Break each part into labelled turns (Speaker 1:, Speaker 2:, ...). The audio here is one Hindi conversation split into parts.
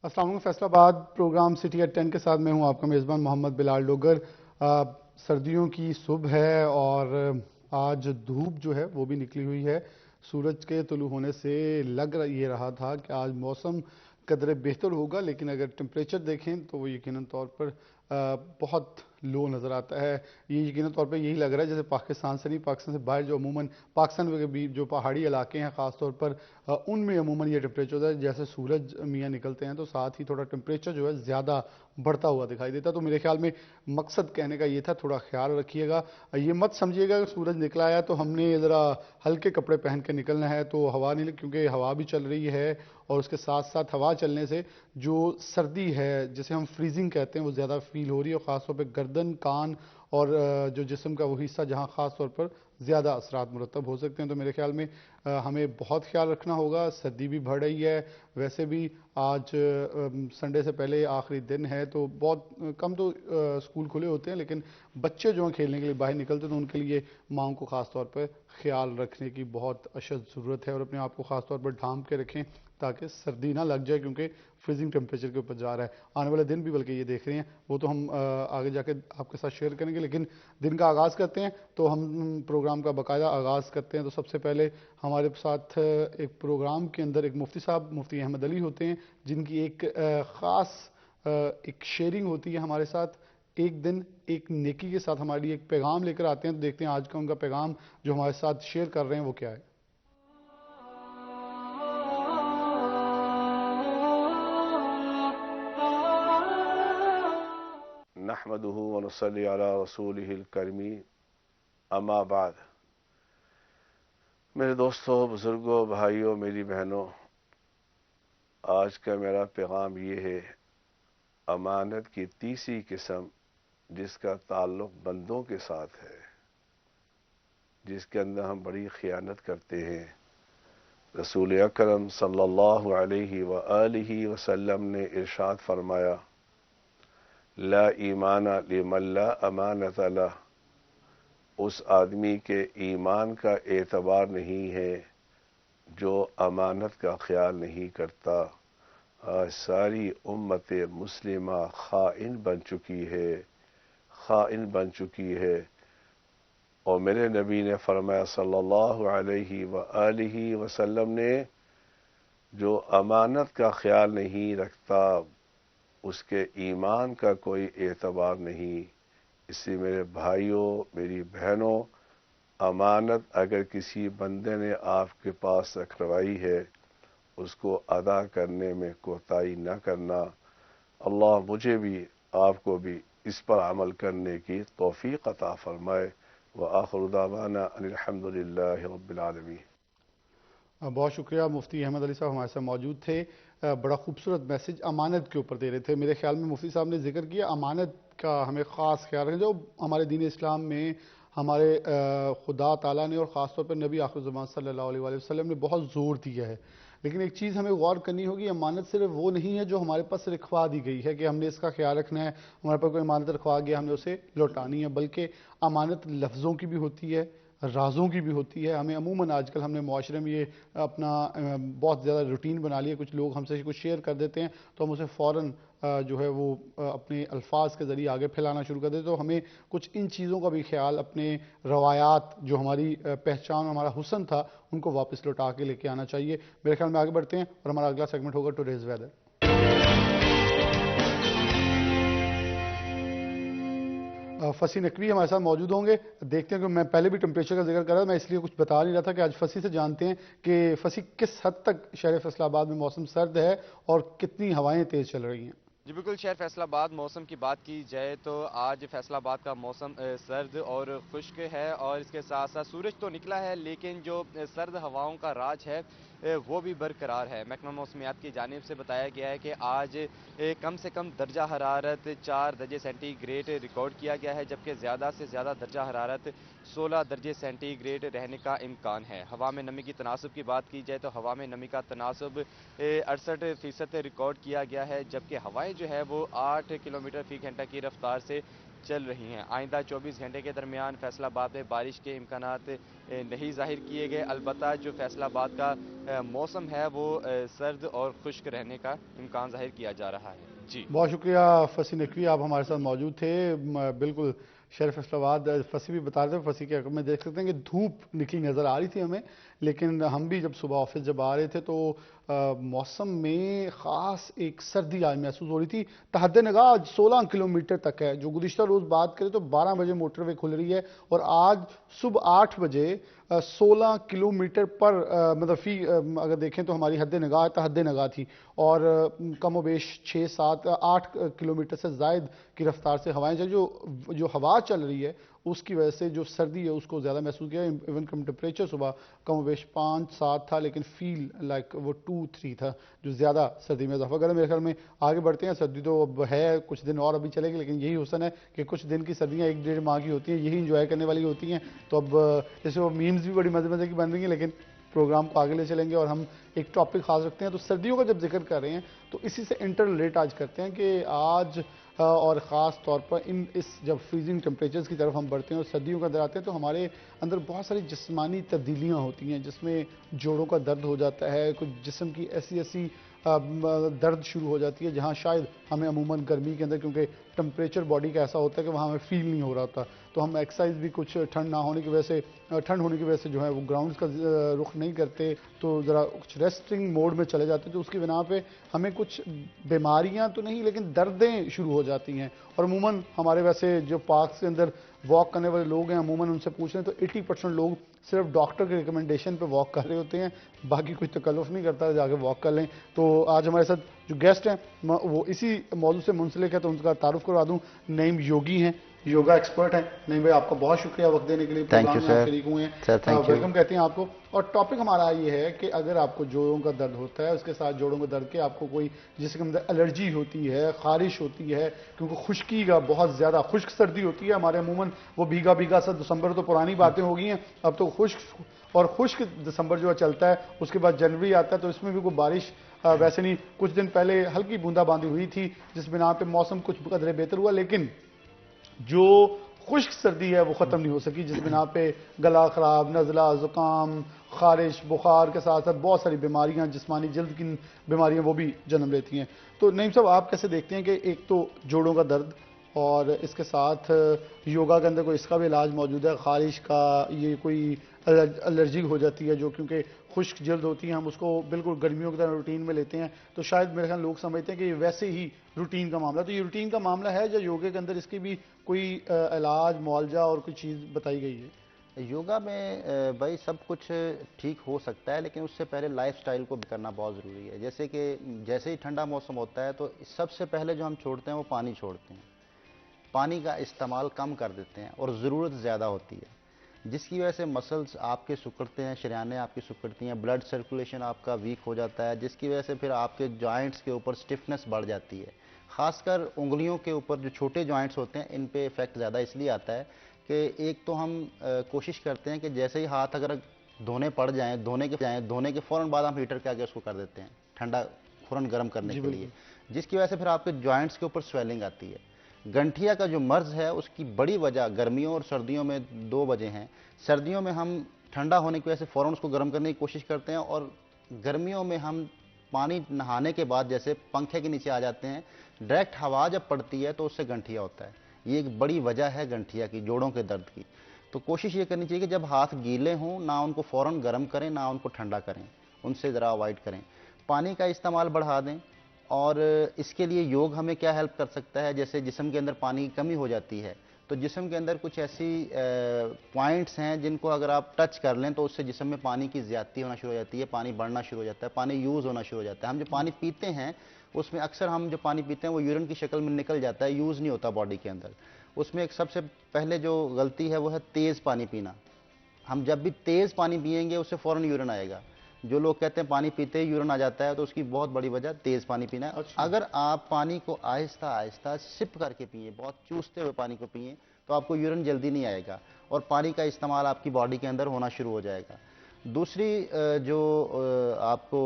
Speaker 1: अस्सलाम वालेकुम। फैसलाबाद प्रोग्राम सिटी एट 10 के साथ मैं हूं आपका मेज़बान मोहम्मद बिलाल डोगर। सर्दियों की सुबह है और आज धूप जो है वो भी निकली हुई है। सूरज के तुलू होने से ये रहा था कि आज मौसम कदरे बेहतर होगा, लेकिन अगर टेम्परेचर देखें तो वो यकीनन तौर पर बहुत लो नज़र आता है। ये यकीनन तौर पे यही लग रहा है जैसे पाकिस्तान से नहीं, पाकिस्तान से बाहर जो अमूमन पाकिस्तान के भी जो पहाड़ी इलाके हैं ख़ास तौर पर उनमें अमूमन ये टेम्परेचर होता है। जैसे सूरज मियाँ निकलते हैं तो साथ ही थोड़ा टेम्परेचर जो है ज़्यादा बढ़ता हुआ दिखाई देता है। तो मेरे ख्याल में मकसद कहने का ये था, थोड़ा ख्याल रखिएगा। ये मत समझिएगा कि सूरज निकला है तो हमने ज़रा हल्के कपड़े पहन के निकलना है तो हवा नहीं लग, क्योंकि हवा भी चल रही है और उसके साथ साथ हवा चलने से जो सर्दी है जिसे हम फ्रीजिंग कहते हैं वो ज़्यादा फील हो रही है, और ख़ास तौर पे गर्दन, कान और जो जिस्म का वो हिस्सा जहाँ ख़ास तौर पर ज़्यादा असरात मुरतब हो सकते हैं। तो मेरे ख्याल में हमें बहुत ख्याल रखना होगा। सर्दी भी बढ़ रही है, वैसे भी आज संडे से पहले आखिरी दिन है तो बहुत कम तो स्कूल खुले होते हैं, लेकिन बच्चे जो हैं खेलने के लिए बाहर निकलते हैं तो उनके लिए माओं को ख़ास तौर पर ख्याल रखने की बहुत अशद ज़रूरत है और अपने आप को ख़ास तौर पर ढांप के रखें ताकि सर्दी ना लग जाए, क्योंकि फ्रीजिंग टेम्परेचर के ऊपर जा रहा है आने वाले दिन भी, बल्कि ये देख रहे हैं वो तो हम आगे जाके आपके साथ शेयर करेंगे। लेकिन दिन का आगाज़ करते हैं तो हम प्रोग्राम का बाकायदा आगाज़ करते हैं। तो सबसे पहले हमारे साथ एक प्रोग्राम के अंदर एक मुफ्ती साहब, मुफ्ती अहमद अली होते हैं, जिनकी एक ख़ास एक शेयरिंग होती है हमारे साथ। एक दिन एक नेकी के साथ हमारे लिए एक पैगाम लेकर आते हैं, तो देखते हैं आज का उनका पैगाम जो हमारे साथ शेयर कर रहे हैं वो क्या है।
Speaker 2: नहमदुहु व नुसल्ली अला रसूलिहिल करीमी, अम्मा बाद। मेरे दोस्तों, बुजुर्गों, भाइयों, मेरी बहनों, आज का मेरा पैगाम ये है, अमानत की तीसरी किस्म जिसका ताल्लुक बंदों के साथ है, जिसके अंदर हम बड़ी खियानत करते हैं। रसूल अकरम सल्लल्लाहु अलैहि व आलिहि वसल्लम ने इरशाद फरमाया, ला ईमाना लिमन ला अमानत लह, उस आदमी के ईमान का एतबार नहीं है जो अमानत का ख्याल नहीं करता। आज सारी उम्मत मुस्लिमा खाइन बन चुकी है, खाइन बन चुकी है। और मेरे नबी ने फरमाया सल्लल्लाहु अलैहि व आलिहि वसल्लम ने, जो अमानत का ख्याल नहीं रखता उसके ईमान का कोई एतबार नहीं। इसलिए मेरे भाइयों, मेरी बहनों, अमानत अगर किसी बंदे ने आपके पास रखवाई है उसको अदा करने में कोताही न करना। अल्लाह मुझे भी आपको भी इस पर अमल करने की तौफीक अता फरमाए। व आखिर दावाना अनिल हम्दुलिल्लाहि रब्बिल आलमीन।
Speaker 1: बहुत शुक्रिया। मुफ्ती अहमद अली साहब हमारे साथ मौजूद थे। बड़ा खूबसूरत मैसेज अमानत के ऊपर दे रहे थे। मेरे ख्याल में मुफ्ती साहब ने जिक्र किया अमानत का हमें ख़ास ख्याल रखें, जो हमारे दीन इस्लाम में हमारे खुदा ताला ने और ख़ास तौर पर नबी आखिर ज़मान सल्लल्लाहु अलैहि वसल्लम ने बहुत ज़ोर दिया है। लेकिन एक चीज़ हमें गौर करनी होगी, अमानत सिर्फ वो नहीं है जो हमारे पास रखवा दी गई है कि हमने इसका ख्याल रखना है, हमारे पास कोई अमानत रखवा गया हमने उसे लौटानी है, बल्कि अमानत लफ्ज़ों की भी होती है, राज़ों की भी होती है। हमें अमूमन आजकल हमने मुआशरे में ये अपना बहुत ज़्यादा रूटीन बना लिया। कुछ लोग हमसे कुछ शेयर कर देते हैं तो हम उसे फ़ौरन जो है वो अपने अल्फाज के ज़रिए आगे फैलाना शुरू कर देते हैं। तो हमें कुछ इन चीज़ों का भी ख्याल, अपने रवायात जो हमारी पहचान, हमारा हुस्न था, उनको वापस लौटा के लेके आना चाहिए। मेरे ख्याल में आगे बढ़ते हैं और हमारा अगला सेगमेंट होगा टुडेज़ वेदर। फसी नकवी हमारे साथ मौजूद होंगे। देखते हैं कि मैं पहले भी टेम्परेचर का जिक्र कर रहा था, मैं इसलिए कुछ बता नहीं रहा था कि आज फसी से जानते हैं कि फसी किस हद तक शहर फैसलाबाद में मौसम सर्द है और कितनी हवाएं तेज़ चल रही हैं।
Speaker 3: जी बिल्कुल, शहर फैसलाबाद मौसम की बात की जाए तो आज फैसलाबाद का मौसम सर्द और खुश्क है, और इसके साथ साथ सूरज तो निकला है लेकिन जो सर्द हवाओं का राज है वो भी बरकरार है। महकमा मौसमियात की जानिब से बताया गया है कि आज कम से कम दर्जा हरारत 4 दर्जे सेंटीग्रेड रिकॉर्ड किया गया है, जबकि ज़्यादा से ज़्यादा दर्जा हरारत 16 दर्जे सेंटीग्रेड रहने का इम्कान है। हवा में नमी की तनासब की बात की जाए तो हवा में नमी का तनासब 68% रिकॉर्ड किया गया है, जबकि हवाएं जो है वो 8 किलोमीटर फी घंटा की रफ्तार से चल रही हैं। आइंदा 24 घंटे के दरमियान फैसलाबाद में बारिश के इम्कानात नहीं जाहिर किए गए। अलबत्ता जो फैसलाबाद का मौसम है वो सर्द और खुश्क रहने का इम्कान जाहिर किया जा रहा है। जी
Speaker 1: बहुत शुक्रिया फसी नकवी, आप हमारे साथ मौजूद थे। बिल्कुल शहर फैसलाबाद, फसी भी बता रहे थे, फसी के हक़ में देख सकते हैं कि धूप निकली नज़र आ रही थी हमें, लेकिन हम भी जब सुबह ऑफिस जब आ रहे थे तो मौसम में ख़ास एक सर्दी आज महसूस हो रही थी। तहद नगाह 16 किलोमीटर तक है। जो गुज़िश्ता रोज़ बात करें तो 12 बजे मोटरवे खुल रही है और आज सुबह 8 बजे 16 किलोमीटर पर मतलब अगर देखें तो हमारी हद नगाह तहद नगाह थी और कमोबेश 6, 7, 8 किलोमीटर से ज़ायद की रफ्तार से हवाएं चल, जो हवा चल रही है उसकी वजह से जो सर्दी है उसको ज़्यादा महसूस किया। इवन कम टेम्परेचर सुबह कमोबेश 5, 7 था, लेकिन फील लाइक वो 2, 3 था, जो ज़्यादा सर्दी में इजाफा कर। मेरे ख्याल में आगे बढ़ते हैं, सर्दी तो अब है, कुछ दिन और अभी चलेगी, लेकिन यही हुसन है कि कुछ दिन की सर्दियाँ 1-1.5 माह की होती हैं, यही इंजॉय करने वाली होती हैं। तो अब जैसे वो मीम्स भी बड़ी मज़े मज़े की बन रही हैं, लेकिन प्रोग्राम को आगे ले चलेंगे और हम एक टॉपिक खास रखते हैं। तो सर्दियों का जब जिक्र कर रहे हैं तो इसी से इंटर रिलेट आज करते हैं कि आज और ख़ास तौर पर इस जब फ्रीजिंग टेम्परेचर्स की तरफ हम बढ़ते हैं और सर्दियों के अंदर आते हैं तो हमारे अंदर बहुत सारी जिस्मानी तब्दीलियाँ होती हैं, जिसमें जोड़ों का दर्द हो जाता है, कुछ जिस्म की ऐसी ऐसी दर्द शुरू हो जाती है जहाँ शायद हमें अमूमन गर्मी के अंदर, क्योंकि टेम्परेचर बॉडी का ऐसा होता है कि वहाँ हमें फील नहीं हो रहा होता, तो हम एक्सरसाइज भी कुछ ठंड होने की वजह से जो है वो ग्राउंड्स का रुख नहीं करते, तो ज़रा कुछ रेस्टिंग मोड में चले जाते हैं। तो उसकी बिना पे हमें कुछ बीमारियां तो नहीं लेकिन दर्दें शुरू हो जाती हैं। और अमूमन हमारे वैसे जो पार्क्स के अंदर वॉक करने वाले लोग हैं, अमूमन उनसे पूछ रहे हैं तो 80% लोग सिर्फ डॉक्टर के रिकमेंडेशन पे वॉक कर रहे होते हैं, बाकी कुछ तकल्लुफ़ नहीं करता, जाके वॉक कर लें। तो आज हमारे साथ जो गेस्ट हैं वो इसी मौजूद से मुंसलिक है, तो उनका तारुफ करवा दूं। नईम योगी हैं, योगा एक्सपर्ट हैं। नहीं भाई, आपका बहुत शुक्रिया वक्त देने के लिए, प्रोग्राम में आप शरीक हुए हैं, वेलकम कहते हैं आपको। और टॉपिक हमारा ये है कि अगर आपको जोड़ों का दर्द होता है, उसके साथ जोड़ों के दर्द के आपको कोई जिसके अंदर एलर्जी होती है, खारिश होती है, क्योंकि खुश्की का बहुत ज़्यादा खुश्क सर्दी होती है हमारे अमूमन, वो भीगा भीगा सा दिसंबर तो पुरानी बातें हो गई हैं, अब तो खुश्क दिसंबर जो चलता है, उसके बाद जनवरी आता है, तो इसमें भी कोई बारिश वैसे नहीं। कुछ दिन पहले हल्की बूंदाबांदी हुई थी जिस बिना पे मौसम कुछ कदरे बेहतर हुआ, लेकिन जो खुश्क सर्दी है वो ख़त्म नहीं हो सकी, जिस बिना पे गला ख़राब, नज़ला, ज़ुकाम, खारिश, बुखार के साथ साथ बहुत सारी बीमारियां, जिस्मानी जल्द की बीमारियां वो भी जन्म लेती हैं। तो नईम साहब, आप कैसे देखते हैं कि एक तो जोड़ों का दर्द और इसके साथ योगा के अंदर कोई इसका भी इलाज मौजूद है, खारिश का, ये कोई एलर्जी हो जाती है जो क्योंकि खुश्क जल्द होती है, हम उसको बिल्कुल गर्मियों की तरह रूटीन में लेते हैं, तो शायद मेरे ख्याल लोग समझते हैं कि ये वैसे ही रूटीन का मामला, तो ये रूटीन का मामला है या योगा के अंदर इसकी भी कोई इलाज मुआवजा और कोई चीज़ बताई गई है?
Speaker 4: योगा में भाई सब कुछ ठीक हो सकता है, लेकिन उससे पहले लाइफस्टाइल को करना बहुत ज़रूरी है। जैसे कि जैसे ही ठंडा मौसम होता है तो सबसे पहले जो हम छोड़ते हैं वो पानी छोड़ते हैं, पानी का इस्तेमाल कम कर देते हैं और ज़रूरत ज़्यादा होती है, जिसकी वजह से मसल्स आपके सिकुड़ते हैं, शरीयानें आपकी सिकुड़ती हैं, ब्लड सर्कुलेशन आपका वीक हो जाता है, जिसकी वजह से फिर आपके जॉइंट्स के ऊपर स्टिफनेस बढ़ जाती है। ख़ासकर उंगलियों के ऊपर जो छोटे जॉइंट्स होते हैं, इन पे इफेक्ट ज़्यादा इसलिए आता है कि एक तो हम कोशिश करते हैं कि जैसे ही हाथ अगर धोने पड़ जाएँ, धोने के फ़ौरन बाद हम हीटर के आगे उसको कर देते हैं ठंडा, फ़ौरन गर्म करने के लिए, जिसकी वजह से फिर आपके जॉइंट्स के ऊपर स्वेलिंग आती है। गंठिया का जो मर्ज़ है उसकी बड़ी वजह गर्मियों और सर्दियों में 2 वजह हैं। सर्दियों में हम ठंडा होने की वजह से फ़ौरन उसको गर्म करने की कोशिश करते हैं, और गर्मियों में हम पानी नहाने के बाद जैसे पंखे के नीचे आ जाते हैं, डायरेक्ट हवा जब पड़ती है तो उससे गंठिया होता है। ये एक बड़ी वजह है गंठिया की, जोड़ों के दर्द की। तो कोशिश ये करनी चाहिए कि जब हाथ गीले हों ना उनको फ़ौरन गर्म करें ना उनको ठंडा करें, उनसे ज़रा अवॉइड करें। पानी का इस्तेमाल बढ़ा दें, और इसके लिए योग हमें क्या हेल्प कर सकता है, जैसे जिस्म के अंदर पानी की कमी हो जाती है तो जिस्म के अंदर कुछ ऐसी पॉइंट्स हैं जिनको अगर आप टच कर लें तो उससे जिस्म में पानी की ज़्यादती होना शुरू हो जाती है, पानी बढ़ना शुरू हो जाता है, पानी यूज़ होना शुरू हो जाता है। हम जो पानी पीते हैं उसमें अक्सर हम जो पानी पीते हैं वो यूरिन की शक्ल में निकल जाता है, यूज़ नहीं होता बॉडी के अंदर। उसमें एक सबसे पहले जो गलती है वो है तेज़ पानी पीना। हम जब भी तेज़ पानी पिएंगे उससे फ़ौरन यूरिन आएगा। जो लोग कहते हैं पानी पीते ही यूरिन आ जाता है, तो उसकी बहुत बड़ी वजह तेज़ पानी पीना है।
Speaker 1: अच्छा।
Speaker 4: अगर आप पानी को आहिस्ता आहिस्ता सिप करके पिए, बहुत चूसते हुए पानी को पिए, तो आपको यूरिन जल्दी नहीं आएगा और पानी का इस्तेमाल आपकी बॉडी के अंदर होना शुरू हो जाएगा। दूसरी जो आपको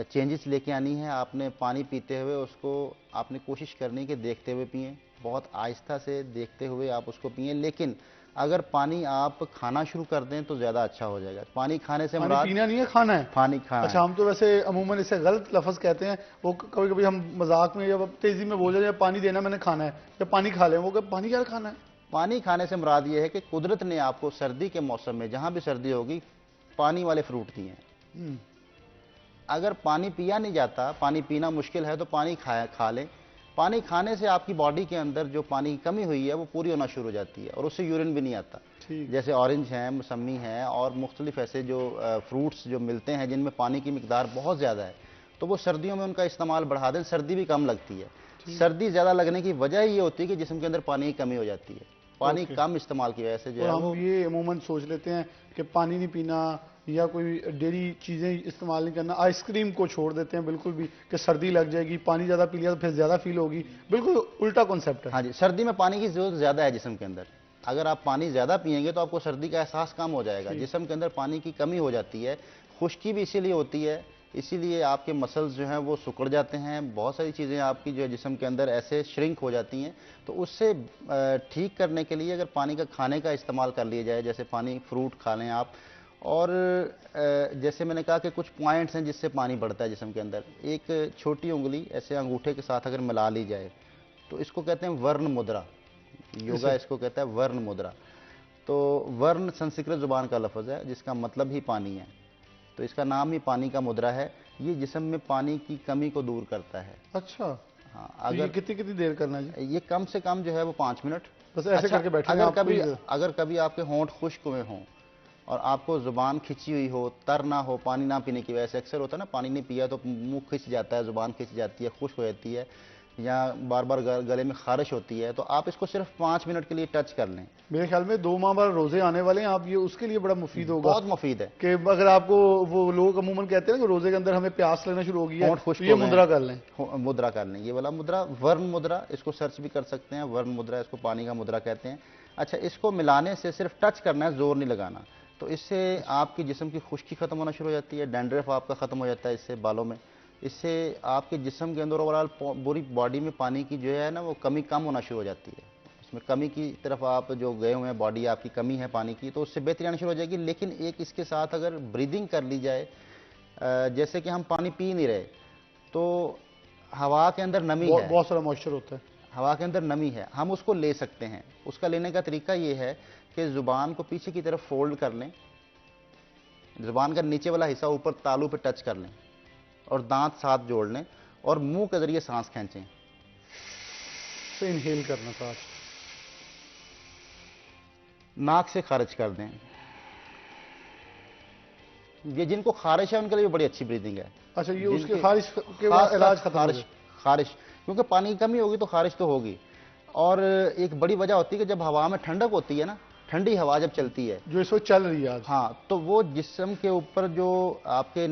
Speaker 4: चेंजेस लेके आनी है, आपने पानी पीते हुए उसको आपने कोशिश करनी कि देखते हुए पिएँ, बहुत आहिस्ता से देखते हुए आप उसको पिएं। लेकिन अगर पानी आप खाना शुरू कर दें तो ज़्यादा अच्छा हो जाएगा। पानी खाने से
Speaker 1: पानी
Speaker 4: मुराद
Speaker 1: पीना नहीं है, खाना है।
Speaker 4: पानी खाना
Speaker 1: अच्छा,
Speaker 4: है।
Speaker 1: हम तो वैसे अमूमन इसे गलत लफ्ज कहते हैं। वो कभी कभी हम मजाक में या तेजी में बोल रहे हैं पानी देना मैंने खाना है या पानी खा लें, वो कहते पानी क्या खाना है।
Speaker 4: पानी खाने से मुराद ये है कि कुदरत ने आपको सर्दी के मौसम में जहां भी सर्दी होगी पानी वाले फ्रूट दिए हैं।
Speaker 1: हम्म,
Speaker 4: अगर पानी पिया नहीं जाता, पानी पीना मुश्किल है, तो पानी खा लें। पानी खाने से आपकी बॉडी के अंदर जो पानी की कमी हुई है वो पूरी होना शुरू हो जाती है और उससे यूरिन भी नहीं आता।
Speaker 1: ठीक।
Speaker 4: जैसे ऑरेंज है, मौसमी है और मुख्तलिफ ऐसे जो फ्रूट्स जो मिलते हैं जिनमें पानी की मिकदार बहुत ज़्यादा है, तो वो सर्दियों में उनका इस्तेमाल बढ़ा दें, सर्दी भी कम लगती है। सर्दी ज़्यादा लगने की वजह ये होती है कि जिस्म के अंदर पानी की कमी हो जाती है। पानी
Speaker 1: ओके।
Speaker 4: कम इस्तेमाल की वजह से जो
Speaker 1: और
Speaker 4: है
Speaker 1: हम
Speaker 4: वो
Speaker 1: ये अमूमन सोच लेते हैं कि पानी नहीं पीना या कोई डेयरी चीज़ें इस्तेमाल नहीं करना, आइसक्रीम को छोड़ देते हैं बिल्कुल भी कि सर्दी लग जाएगी, पानी ज़्यादा पी लिया तो फिर ज़्यादा फील होगी। बिल्कुल उल्टा कॉन्सेप्ट है।
Speaker 4: हाँ जी, सर्दी में पानी की जरूरत ज़्यादा है जिस्म के अंदर। अगर आप पानी ज़्यादा पिएंगे तो आपको सर्दी का एहसास कम हो जाएगा। जिस्म के अंदर पानी की कमी हो जाती है, खुश्की भी इसीलिए होती है, इसीलिए आपके मसल्स जो हैं वो सिकुड़ जाते हैं। बहुत सारी चीज़ें आपकी जो है जिस्म के अंदर ऐसे श्रिंक हो जाती हैं। तो उससे ठीक करने के लिए अगर पानी का खाने का इस्तेमाल कर लिया जाए, जैसे पानी फ्रूट खा लें आप, और जैसे मैंने कहा कि कुछ पॉइंट्स हैं जिससे पानी बढ़ता है जिस्म के अंदर। एक छोटी उंगली ऐसे अंगूठे के साथ अगर मिला ली जाए तो इसको कहते हैं वर्ण मुद्रा। योगा इसको कहता है वर्ण मुद्रा। तो वर्ण संस्कृत जुबान का लफ्ज़ है जिसका मतलब ही पानी है, तो इसका नाम ही पानी का मुद्रा है। ये जिस्म में पानी की कमी को दूर करता है।
Speaker 1: अच्छा,
Speaker 4: हाँ,
Speaker 1: तो ये कितनी कितनी देर करना है जी?
Speaker 4: ये कम से कम जो है वो 5 मिनट।
Speaker 1: बस ऐसे करके बैठे हैं आप
Speaker 4: अगर कभी आपके होंठ खुश्क हुए हों और आपको जुबान खिंची हुई हो, तर ना हो, पानी ना पीने की वजह से, अक्सर होता है ना पानी नहीं पिया तो मुंह खिंच जाता है, जुबान खिंच जाती है, खुश्क हो जाती है, या बार बार गले में खारिश होती है, तो आप इसको सिर्फ 5 मिनट के लिए टच कर लें।
Speaker 1: मेरे ख्याल में 2 माह बाद रोजे आने वाले हैं, आप ये उसके लिए बड़ा मुफीद होगा।
Speaker 4: बहुत मुफीद है
Speaker 1: कि अगर आपको, वो लोग अमूमन कहते हैं कि रोजे के अंदर हमें प्यास लगना शुरू हो गई है,
Speaker 4: होंठ खुश्क
Speaker 1: तो ये
Speaker 4: हो गए
Speaker 1: मुद्रा कर लें।
Speaker 4: मुद्रा कर लें, ये वाला मुद्रा, वर्ण मुद्रा, इसको सर्च भी कर सकते हैं। वर्ण मुद्रा, इसको पानी का मुद्रा कहते हैं। अच्छा, इसको मिलाने से सिर्फ टच करना है, जोर नहीं लगाना, तो इससे आपकी जिस्म की खुश्की खत्म होना शुरू हो जाती है, डैंड्रफ आपका खत्म हो जाता है इससे बालों में। इससे आपके जिस्म के अंदर ओवरऑल पूरी बॉडी में पानी की जो है ना वो कमी कम होना शुरू हो जाती है। उसमें कमी की तरफ आप जो गए हुए हैं, बॉडी आपकी कमी है पानी की, तो उससे बेहतरी आनी शुरू हो जाएगी। लेकिन एक इसके साथ अगर ब्रीदिंग कर ली जाए, जैसे कि हम पानी पी नहीं रहे तो हवा के अंदर नमी है,
Speaker 1: बहुत सारा मॉइस्चर होता है,
Speaker 4: हवा के अंदर नमी है, हम उसको ले सकते हैं। उसका लेने का तरीका ये है कि ज़ुबान को पीछे की तरफ फोल्ड कर लें, ज़ुबान का नीचे वाला हिस्सा ऊपर तालू पे टच कर लें और दांत साथ जोड़ लें और मुंह के जरिए सांस खींचें।
Speaker 1: तो इनहेल करना सांस,
Speaker 4: नाक से खारिज कर दें। ये जिनको खारिश है उनके लिए बड़ी अच्छी ब्रीदिंग है।
Speaker 1: अच्छा, ये उसके खारिश के बाद इलाज खत्म हो जाए।
Speaker 4: खारिश, क्योंकि पानी की कमी होगी तो खारिश तो होगी। और एक बड़ी वजह होती है कि जब हवा में ठंडक होती है ना, ठंडी हवा जब चलती है,
Speaker 1: जो इस वक्त चल रही है आज,
Speaker 4: हाँ, तो वो जिस्म के ऊपर जो आपके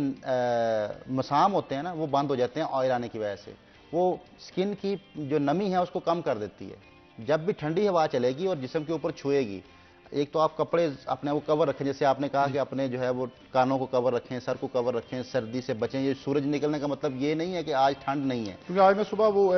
Speaker 4: मसाम होते हैं ना वो बंद हो जाते हैं ऑयल आने की वजह से। वो स्किन की जो नमी है उसको कम कर देती है। जब भी ठंडी हवा चलेगी और जिस्म के ऊपर छुएगी, एक तो आप कपड़े अपने वो कवर रखें, जैसे आपने कहा कि अपने जो है वो कानों को कवर रखें, सर को कवर रखें, सर्दी से बचें। ये सूरज निकलने का मतलब ये नहीं है कि आज ठंड नहीं है।
Speaker 1: क्योंकि आज मैं सुबह वो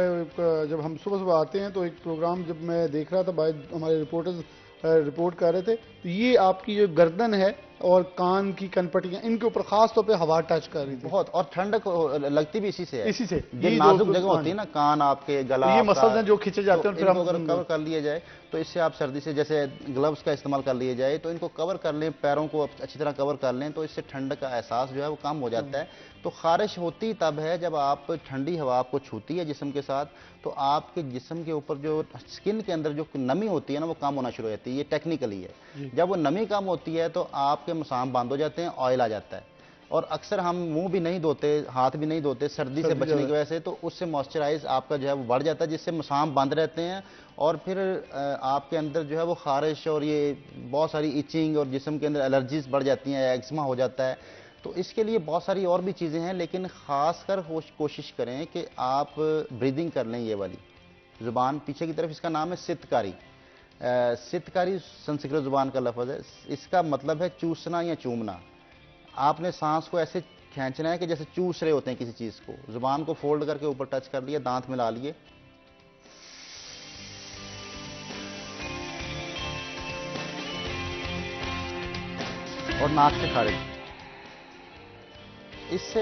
Speaker 1: जब हम सुबह सुबह आते हैं तो एक प्रोग्राम जब मैं देख रहा था, बाद हमारे रिपोर्टर्स रिपोर्ट कर रहे थे, तो ये आपकी जो गर्दन है और कान की कनपट्टियां, इनके ऊपर खास तौर पे हवा टच कर रही थी
Speaker 4: बहुत, और ठंडक लगती भी इसी से है।
Speaker 1: इसी से।
Speaker 4: जो नाजुक जगह होती है ना, कान आपके, गला,
Speaker 1: ये मसल्स हैं जो खींचे जाते हैं,
Speaker 4: तो
Speaker 1: और फिर
Speaker 4: अगर
Speaker 1: हम
Speaker 4: कवर कर लिया जाए तो इससे आप सर्दी से, जैसे ग्लव्स का इस्तेमाल कर लिया जाए तो इनको कवर कर लें, पैरों को अच्छी तरह कवर कर लें, तो इससे ठंड का एहसास जो है वो कम हो जाता है। तो खारिश होती तब है जब आप ठंडी हवा आपको छूती है जिस्म के साथ, तो आपके जिस्म के ऊपर जो स्किन के अंदर जो नमी होती है ना वो कम होना शुरू हो जाती है। ये टेक्निकली है। जब वो नमी कम होती है तो आपके मसाम बंद हो जाते हैं, ऑयल आ जाता है। और अक्सर हम मुंह भी नहीं धोते, हाथ भी नहीं धोते सर्दी से बचने की वजह से, तो उससे मॉइस्चराइज आपका जो है वो बढ़ जाता है, जिससे मसाम बंद रहते हैं और फिर आपके अंदर जो है वो खारिश और ये बहुत सारी इचिंग और जिस्म के अंदर एलर्जीज बढ़ जाती हैं, एक्जिमा हो जाता है। तो इसके लिए बहुत सारी और भी चीज़ें हैं, लेकिन ख़ासकर कोशिश करें कि आप ब्रीदिंग कर लें। ये वाली ज़ुबान पीछे की तरफ, इसका नाम है सितकारी। सितकारी संस्कृत ज़ुबान का लफ्ज़ है। इसका मतलब है चूसना या चूमना। आपने सांस को ऐसे खींचना है कि जैसे चूस रहे होते हैं किसी चीज़ को। ज़ुबान को फोल्ड करके ऊपर टच कर लिया, दांत मिला लिए और नाक से खारिज। इससे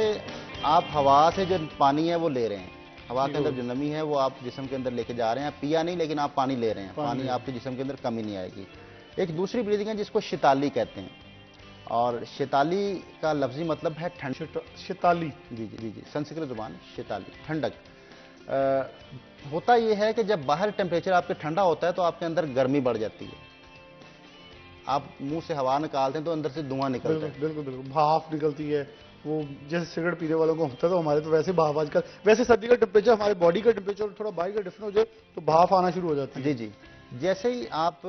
Speaker 4: आप हवा से जो पानी है वो ले रहे हैं, हवा के अंदर जो नमी है वो आप जिस्म के अंदर लेके जा रहे हैं, पिया नहीं लेकिन आप पानी ले रहे हैं, पानी आपके जिस्म के अंदर कमी नहीं आएगी। एक दूसरी ब्रीदिंग है जिसको शिताली कहते हैं, और शिताली का लफ्जी मतलब है ठंड।
Speaker 1: शिताली,
Speaker 4: जी जी जी जी, संस्कृत जुबान शिताली, ठंडक। होता यह है कि जब बाहर टेम्परेचर आपके ठंडा होता है तो आपके अंदर गर्मी बढ़ जाती है। आप मुंह से हवा निकालते हैं तो अंदर से धुआं निकलता है।
Speaker 1: बिल्कुल बिल्कुल, भाप निकलती है, वो जैसे सिगरेट पीने वालों को होता है, तो हमारे तो वैसे भाप आजकल, वैसे सर्दी का टेम्परेचर हमारे बॉडी का टेम्परेचर थोड़ा बाहर का डिफरेंट हो जाए तो भाप आना शुरू हो जाती है।
Speaker 4: जी जी, जैसे ही आप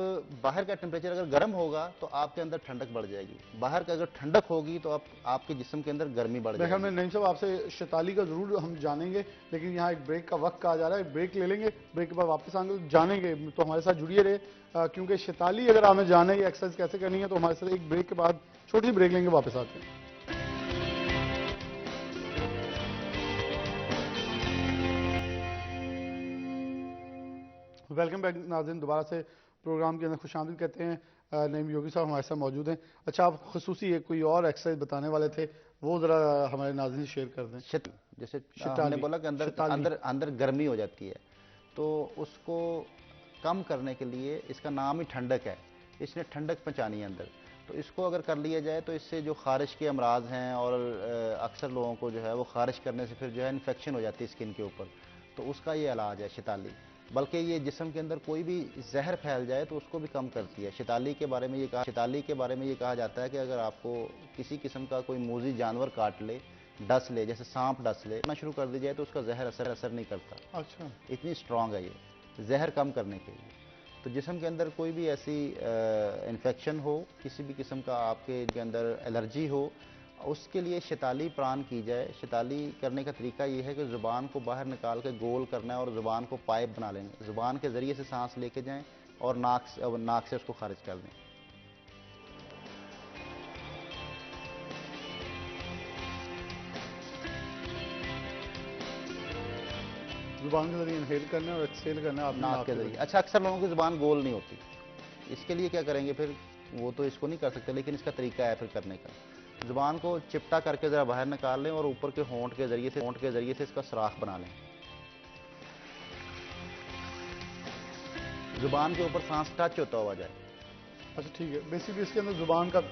Speaker 4: बाहर का टेम्परेचर अगर गर्म होगा तो आपके अंदर ठंडक बढ़ जाएगी, बाहर का अगर ठंडक होगी तो आपके जिस्म के अंदर गर्मी बढ़ जाएगी।
Speaker 1: मैं नईम साहब आपसे शिताली का जरूर हम जानेंगे, लेकिन यहाँ एक ब्रेक का वक्त कहा जा रहा है, ब्रेक ले लेंगे, ब्रेक के बाद वापस आएंगे तो जानेंगे, तो हमारे साथ जुड़िए रहे, क्योंकि शिताली अगर हमें जाने ये एक्सरसाइज कैसे करनी है तो हमारे साथ एक ब्रेक के बाद छोटी सी ब्रेक लेंगे, वापस आते हैं। वेलकम बैक नाज़रीन, दोबारा से प्रोग्राम के अंदर खुशामदीद कहते हैं। नईम योगी साहब हमारे साथ मौजूद हैं। अच्छा, आप खसूसी एक कोई और एक्सरसाइज बताने वाले थे, वो जरा हमारे नाज़रीन से शेयर कर दें।
Speaker 4: जैसे हमने बोला कि अंदर गर्मी हो जाती है, तो उसको कम करने के लिए, इसका नाम ही ठंडक है, इसने ठंडक पहुँचानी है अंदर, तो इसको अगर कर लिया जाए तो इससे जो खारिश के अमराज हैं, और अक्सर लोगों को जो है वो खारिश करने से फिर जो है इन्फेक्शन हो जाती है स्किन के ऊपर, तो उसका ये इलाज है शिताली। बल्कि ये जिस्म के अंदर कोई भी जहर फैल जाए तो उसको भी कम करती है। शिताली के बारे में ये कहा जाता है कि अगर आपको किसी किस्म का कोई मूजी जानवर काट ले, डस ले, जैसे सांप डस ले, ना शुरू कर दी जाए तो उसका जहर असर नहीं करता।
Speaker 1: अच्छा,
Speaker 4: इतनी स्ट्रांग है ये जहर कम करने के लिए। तो जिस्म के अंदर कोई भी ऐसी इन्फेक्शन हो, किसी भी किस्म का आपके अंदर एलर्जी हो, उसके लिए शिताली प्राण की जाए। शिताली करने का तरीका ये है कि ज़ुबान को बाहर निकाल के गोल करना है और ज़ुबान को पाइप बना लेंगे, ज़ुबान के ज़रिए से सांस लेके जाएं और नाक से उसको खारिज कर दें।
Speaker 1: जुबान के जरिए इनहेल करना है और एक्सहेल करना है
Speaker 4: नाक के जरिए। अच्छा, अक्सर लोगों की ज़ुबान गोल नहीं होती, इसके लिए क्या करेंगे फिर, वो तो इसको नहीं कर सकते, लेकिन इसका तरीका है फिर करने का। ज़ुबान को चिपटा करके ज़रा बाहर निकाल लें और ऊपर के होंठ के ज़रिए से इसका सुराख बना लें। ज़ुबान के ऊपर सांस टच होता हुआ जाए।
Speaker 1: अच्छा ठीक है, बेसिकली इसके अंदर जुबान का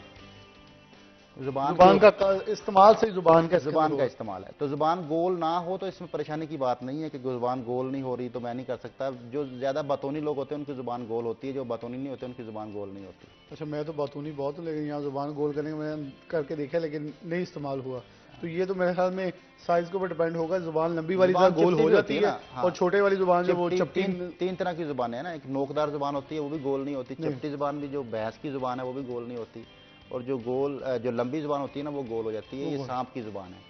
Speaker 1: इस्तेमाल से जुबान का
Speaker 4: इस्तेमाल है। तो जुबान गोल ना हो तो इसमें परेशानी की बात नहीं है कि जुबान गोल नहीं हो रही तो मैं नहीं कर सकता। जो ज्यादा बतौनी लोग होते हैं उनकी जुबान गोल होती है, जो बतौनी नहीं होते उनकी जुबान गोल नहीं होती।
Speaker 1: अच्छा, मैं तो बतौनी बहुत हूँ, लेकिन यहाँ जुबान गोल करने का मैंने करके देखा लेकिन नहीं इस्तेमाल हुआ। तो ये तो मेरे ख्याल में साइज के ऊपर डिपेंड होगा, जुबान लंबी वाली गोल हो जाती है और छोटे वाली जुबान जो वो चपटी।
Speaker 4: तीन तरह की जुबान है ना, एक नोकदार जुबान होती है वो भी गोल नहीं होती, चपटी जुबान भी जो भैंस की जुबान है वो भी गोल नहीं होती, और जो लंबी जुबान होती है ना वो गोल हो जाती है। ये सांप की जुबान है।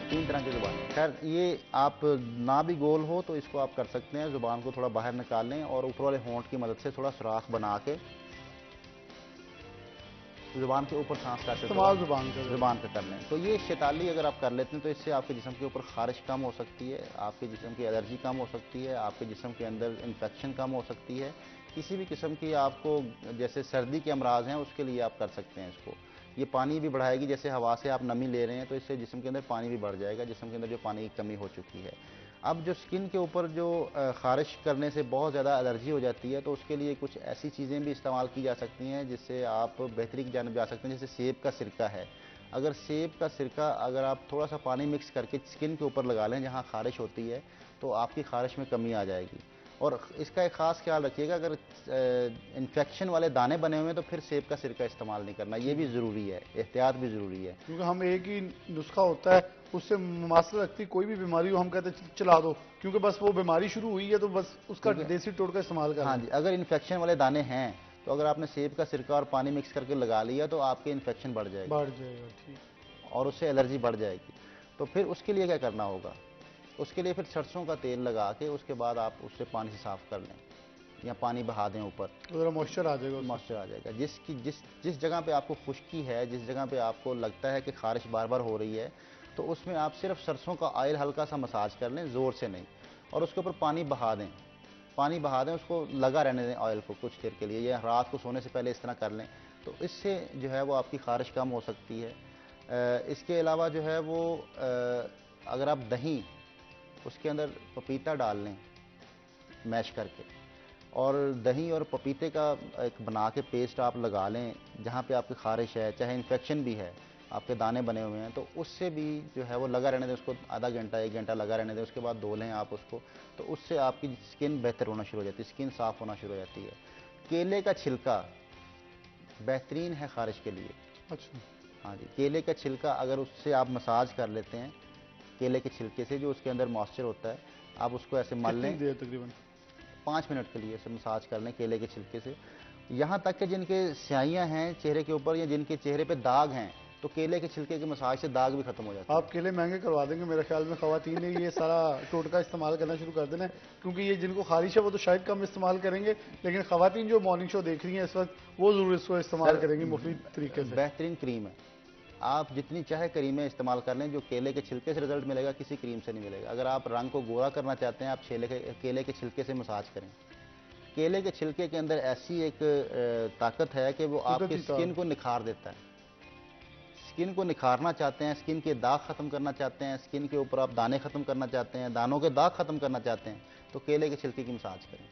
Speaker 4: तीन तरह की जुबान है। खैर, ये आप ना भी गोल हो तो इसको आप कर सकते हैं। जुबान को थोड़ा बाहर निकाल लें और ऊपर वाले होंठ की मदद से थोड़ा सुराख बना के जुबान के ऊपर सांस का जुबान का कर लें। तो ये शिताली अगर आप कर लेते हैं तो इससे आपके जिस्म के ऊपर खारिश कम हो सकती है, आपके जिस्म की एलर्जी कम हो सकती है, आपके जिस्म के अंदर इन्फेक्शन कम हो सकती है। किसी भी किस्म की आपको जैसे सर्दी के अमराज हैं उसके लिए आप कर सकते हैं इसको। ये पानी भी बढ़ाएगी, जैसे हवा से आप नमी ले रहे हैं तो इससे जिस्म के अंदर पानी भी बढ़ जाएगा, जिस्म के अंदर जो पानी की कमी हो चुकी है। अब जो स्किन के ऊपर जो खारिश करने से बहुत ज़्यादा एलर्जी हो जाती है तो उसके लिए कुछ ऐसी चीज़ें भी इस्तेमाल की जा सकती हैं जिससे आप बेहतरी की जानिब जा सकते हैं। जैसे सेब का सिरका है, अगर सेब का सिरका अगर आप थोड़ा सा पानी मिक्स करके स्किन के ऊपर लगा लें जहाँ खारिश होती है तो आपकी खारिश में कमी आ जाएगी। और इसका एक ख़ास ख्याल रखिएगा, अगर इन्फेक्शन वाले दाने बने हुए हैं तो फिर सेब का सिरका इस्तेमाल नहीं करना, ये भी ज़रूरी है, एहतियात भी ज़रूरी है।
Speaker 1: क्योंकि हम एक ही नुस्खा होता है उससे मुमासलत रखती कोई भी बीमारी हो हम कहते हैं चला दो, क्योंकि बस वो बीमारी शुरू हुई है तो बस उसका देसी टोटका इस्तेमाल करें।
Speaker 4: हाँ जी, अगर इन्फेक्शन वाले दाने हैं तो अगर आपने सेब का सिरका और पानी मिक्स करके लगा लिया तो आपके इन्फेक्शन बढ़ जाएगा।
Speaker 1: ठीक,
Speaker 4: और उससे एलर्जी बढ़ जाएगी। तो फिर उसके लिए क्या करना होगा, उसके लिए फिर सरसों का तेल लगा के उसके बाद आप उससे पानी से साफ़ कर लें या पानी बहा दें ऊपर,
Speaker 1: तो मॉइस्चर आ जाएगा।
Speaker 4: जिस जगह पे आपको खुश्की है, जिस जगह पे आपको लगता है कि खारिश बार बार हो रही है तो उसमें आप सिर्फ सरसों का ऑयल हल्का सा मसाज कर लें, ज़ोर से नहीं, और उसके ऊपर पानी बहा दें। पानी बहा दें, उसको लगा रहने दें ऑयल को कुछ देर के लिए, या रात को सोने से पहले इस तरह कर लें, तो इससे जो है वो आपकी खारिश कम हो सकती है। इसके अलावा जो है वो अगर आप दही उसके अंदर पपीता डाल लें मैश करके, और दही और पपीते का एक बना के पेस्ट आप लगा लें जहाँ पे आपकी खारिश है, चाहे इन्फेक्शन भी है, आपके दाने बने हुए हैं, तो उससे भी जो है वो लगा रहने दें, उसको आधा घंटा 1 घंटा लगा रहने दें, उसके बाद धो लें आप उसको, तो उससे आपकी स्किन बेहतर होना शुरू हो जाती है, स्किन साफ़ होना शुरू हो जाती है। केले का छिलका बेहतरीन है खारिश के लिए।
Speaker 1: अच्छा।
Speaker 4: हाँ जी, केले का छिलका अगर उससे आप मसाज कर लेते हैं, केले के छिलके से जो उसके अंदर मॉइस्चर होता है, आप उसको ऐसे मल लें,
Speaker 1: कितनी देर तकरीबन?
Speaker 4: 5 मिनट के लिए ऐसे मसाज कर लें केले के छिलके से। यहाँ तक कि जिनके स्याहियाँ हैं चेहरे के ऊपर या जिनके चेहरे पे दाग हैं, तो केले के छिलके के मसाज से दाग भी खत्म हो जाते हैं।
Speaker 1: आप केले महंगे करवा देंगे मेरे ख्याल में, खवातीन ने ये सारा टोटका इस्तेमाल करना शुरू कर देना है, क्योंकि ये जिनको खारिश है वो तो शायद कम इस्तेमाल करेंगे, लेकिन खवातीन जो मॉर्निंग शो देख रही हैं इस वक्त वो जरूर इसको इस्तेमाल करेंगी मुफीद तरीके से।
Speaker 4: बेहतरीन क्रीम है, आप जितनी चाहे क्रीमें इस्तेमाल कर लें, जो केले के छिलके से रिजल्ट मिलेगा किसी क्रीम से नहीं मिलेगा। अगर आप रंग को गोरा करना चाहते हैं, आप केले के छिलके से मसाज करें। केले के छिलके के अंदर ऐसी एक ताकत है कि वो आपकी स्किन को निखार देता है। स्किन को निखारना चाहते हैं, स्किन के दाग खत्म करना चाहते हैं, स्किन के ऊपर आप दाने खत्म करना चाहते हैं, दानों के दाग खत्म करना चाहते हैं, तो केले के छिलके की मसाज करें।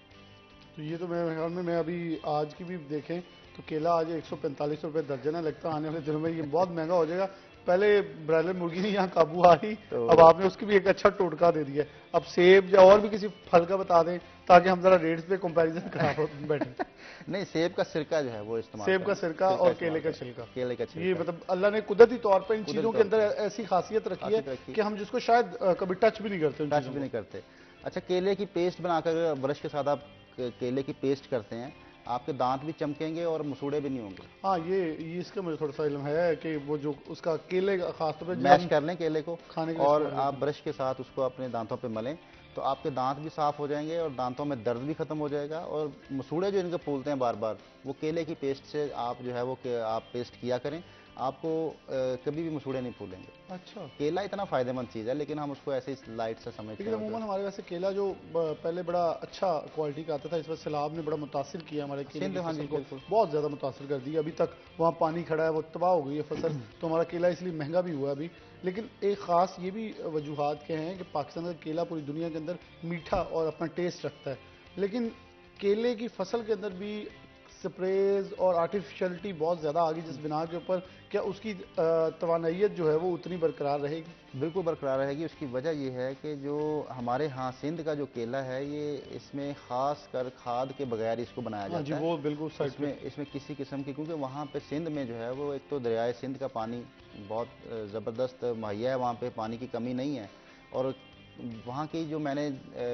Speaker 1: तो ये तो मेरे ख्याल में, मैं अभी आज की भी देखें तो केला आज 145 रुपये दर्जन है, लगता है आने वाले दिनों में ये बहुत महंगा हो जाएगा। पहले ब्रायलर मुर्गी नहीं यहाँ काबू आ रही,
Speaker 4: तो
Speaker 1: अब आपने उसकी भी एक अच्छा टोटका दे दिया है। अब सेब या और भी किसी फल का बता दें ताकि हम जरा रेट्स पे कंपैरिजन करा बैठे।
Speaker 4: नहीं, सेब का सिरका जो है वो इस्तेमाल
Speaker 1: सेब का
Speaker 4: करें।
Speaker 1: सिरका और केले का छिलका।
Speaker 4: केले का छिलका,
Speaker 1: ये मतलब अल्लाह ने कुदरती तौर पर इन
Speaker 4: कुदरती
Speaker 1: चीजों के
Speaker 4: तौर
Speaker 1: अंदर ऐसी खासियत रखी है कि हम जिसको शायद कभी टच भी नहीं करते,
Speaker 4: टच भी नहीं करते। अच्छा, केले की पेस्ट बनाकर ब्रश के साथ आप केले की पेस्ट करते हैं, आपके दांत भी चमकेंगे और मसूड़े भी नहीं होंगे।
Speaker 1: हाँ, ये इसका मुझे थोड़ा सा इल्म है कि वो जो उसका केले का खासतौर पर
Speaker 4: मैश कर लें केले को
Speaker 1: खाने के
Speaker 4: और आप ब्रश के साथ उसको अपने दांतों पे मलें, तो आपके दांत भी साफ हो जाएंगे और दांतों में दर्द भी खत्म हो जाएगा, और मसूड़े जो इनके फूलते हैं बार बार, वो केले की पेस्ट से आप जो है वो आप पेस्ट किया करें, आपको कभी भी मसूड़े नहीं फूलेंगे।
Speaker 1: अच्छा,
Speaker 4: केला इतना फायदेमंद चीज़ है, लेकिन हम उसको ऐसे ही लाइट से समझते
Speaker 1: लेकिन
Speaker 4: हैं।
Speaker 1: अमूमन हमारे वैसे केला जो पहले बड़ा अच्छा क्वालिटी का आता था, इस वक्त सैलाब ने बड़ा मुतासिर किया हमारे केले की
Speaker 4: हाँ जी,
Speaker 1: फसल को,
Speaker 4: बिल्कुल।
Speaker 1: बहुत ज़्यादा मुतासिर कर दी। अभी तक वहाँ पानी खड़ा है, वो तबाह हो गई है फसल, तो हमारा केला इसलिए महंगा भी हुआ है अभी। लेकिन एक ख़ास ये भी वजूहात के हैं कि पाकिस्तान का केला पूरी दुनिया के अंदर मीठा और अपना टेस्ट रखता है, लेकिन केले की फसल के अंदर भी स्प्रेज और आर्टिफिशियलिटी बहुत ज़्यादा आ गई, जिस बिना के ऊपर क्या उसकी तवानाइयत जो है वो उतनी बरकरार रहेगी?
Speaker 4: बिल्कुल बरकरार रहेगी। उसकी वजह ये है कि जो हमारे यहाँ सिंध का जो केला है, ये इसमें ख़ास कर खाद के बगैर इसको बनाया
Speaker 1: हाँ जी,
Speaker 4: जाता है।
Speaker 1: वो बिल्कुल साइड पे।
Speaker 4: इसमें किसी किस्म की, क्योंकि वहाँ पे सिंध में जो है वो एक तो दरियाए सिंध का पानी बहुत ज़बरदस्त मुहैया है, वहाँ पे पानी की कमी नहीं है, और वहाँ की जो मैंने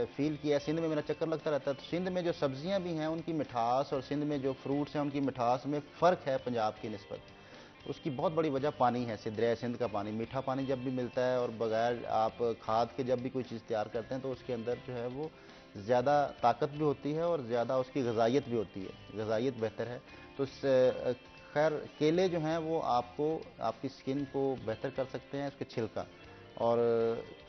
Speaker 4: फील किया, सिंध में मेरा चक्कर लगता रहता है, तो सिंध में जो सब्जियाँ भी हैं उनकी मिठास और सिंध में जो फ्रूट्स हैं उनकी मिठास में फ़र्क है पंजाब की निस्बत। उसकी बहुत बड़ी वजह पानी है, दरिया सिंध का पानी। मीठा पानी जब भी मिलता है और बगैर आप खाद के जब भी कोई चीज़ तैयार करते हैं, तो उसके अंदर जो है वो ज़्यादा ताकत भी होती है और ज़्यादा उसकी ग़िज़ाइयत भी होती है, ग़िज़ाइयत बेहतर है। तो खैर केले जो हैं वो आपको आपकी स्किन को बेहतर कर सकते हैं, उसके छिलका और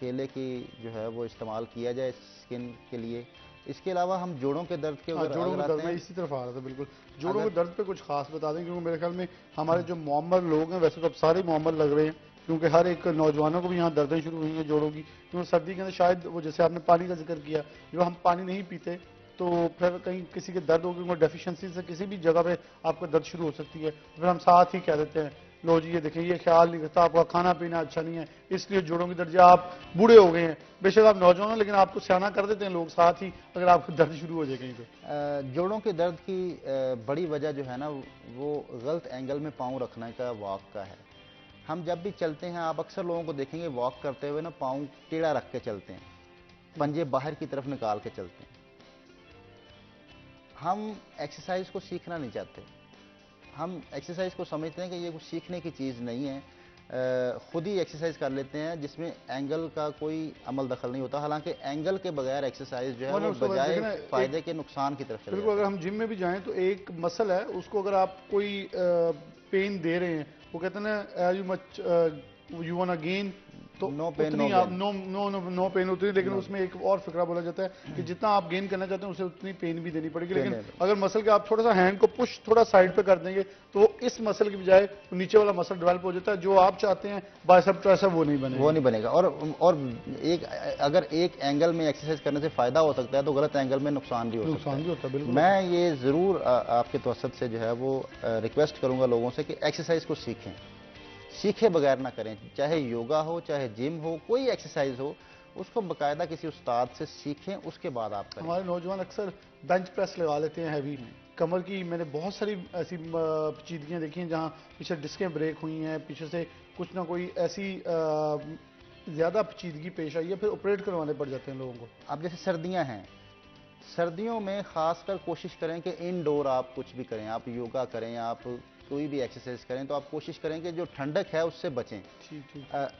Speaker 4: केले की जो है वो इस्तेमाल किया जाए स्किन के लिए। इसके अलावा हम जोड़ों के दर्द के
Speaker 1: हाँ, जोड़ों
Speaker 4: अगर
Speaker 1: के
Speaker 4: आते
Speaker 1: दर्द में
Speaker 4: हैं,
Speaker 1: इसी तरफ आ रहा था बिल्कुल। जोड़ों के दर्द पे कुछ खास बता दें, क्योंकि मेरे ख्याल में हमारे जो मुअम्मर लोग हैं, वैसे तो अब सारे मुअम्मर लग रहे हैं, क्योंकि हर एक नौजवानों को भी यहाँ दर्दें शुरू हुई हैं जोड़ों की, क्योंकि सर्दी के अंदर शायद वो, जैसे आपने पानी का जिक्र किया, जो हम पानी नहीं पीते तो फिर कहीं किसी के दर्द होगी, डेफिशिएंसी से किसी भी जगह पे आपको दर्द शुरू हो सकती है, फिर हम साथ ही कह देते हैं लो जी ये देखें, ये ख्याल नहीं करता, आपका खाना पीना अच्छा नहीं है, इसलिए जोड़ों की दर्द, आप बूढ़े हो गए हैं, बेशक आप नौजवान हैं, लेकिन आपको सियाना कर देते हैं लोग साथ ही अगर आपको दर्द शुरू हो जाए कहीं पे।
Speaker 4: जोड़ों के दर्द की बड़ी वजह जो है ना, वो गलत एंगल में पाँव रखने का, वॉक का है। हम जब भी चलते हैं, आप अक्सर लोगों को देखेंगे वॉक करते हुए ना पाँव टेढ़ा रख के चलते हैं, पंजे बाहर की तरफ निकाल के चलते हैं। हम एक्सरसाइज को सीखना नहीं चाहते, हम एक्सरसाइज को समझते हैं कि ये कुछ सीखने की चीज़ नहीं है, खुद ही एक्सरसाइज कर लेते हैं जिसमें एंगल का कोई अमल दखल नहीं होता। हालांकि एंगल के बगैर एक्सरसाइज जो है वो बजाय फायदे के नुकसान की तरफ चले
Speaker 1: बिल्कुल। अगर हम जिम में भी जाएं तो एक मसल है, उसको अगर आप कोई पेन दे रहे हैं, वो कहते हैं ना, you much you want a gain तो
Speaker 4: नो पेन
Speaker 1: उतनी
Speaker 4: नो
Speaker 1: आप
Speaker 4: गेन।
Speaker 1: नो पेन होती है, लेकिन उसमें एक और फिक्रा बोला जाता है कि जितना आप गेन करना चाहते हैं उसे उतनी पेन भी देनी पड़ेगी, लेकिन अगर मसल के आप थोड़ा सा हैंड को पुश थोड़ा साइड पे कर देंगे तो इस मसल की बजाय नीचे वाला मसल डेवलप हो जाता है, जो आप चाहते हैं बाइसेप ट्राइसेप वो नहीं बनेगा।
Speaker 4: और एक अगर एक एंगल में एक्सरसाइज करने से फायदा हो सकता है तो गलत एंगल में नुकसान भी हो सकता है।
Speaker 1: बिल्कुल।
Speaker 4: मैं ये जरूर आपके तवसत से जो है वो रिक्वेस्ट करूंगा लोगों से कि एक्सरसाइज को सीखें, सीखे बगैर ना करें। चाहे योगा हो, चाहे जिम हो, कोई एक्सरसाइज हो, उसको बकायदा किसी उस्ताद से सीखें, उसके बाद आप करें।
Speaker 1: हमारे नौजवान अक्सर बेंच प्रेस लगा लेते हैं हैवी कमर की। मैंने बहुत सारी ऐसी पेचीदगियां देखी हैं जहां पीछे डिस्कें ब्रेक हुई हैं, पीछे से कुछ ना कोई ऐसी ज्यादा पेचीदगी पेश आई है, फिर ऑपरेट करवाने पड़ जाते हैं लोगों को।
Speaker 4: अब जैसे सर्दियां हैं, सर्दियों में खासकर कोशिश करें कि इनडोर आप कुछ भी करें, आप योगा करें, आप कोई भी एक्सरसाइज करें, तो आप कोशिश करें कि जो ठंडक है उससे बचें।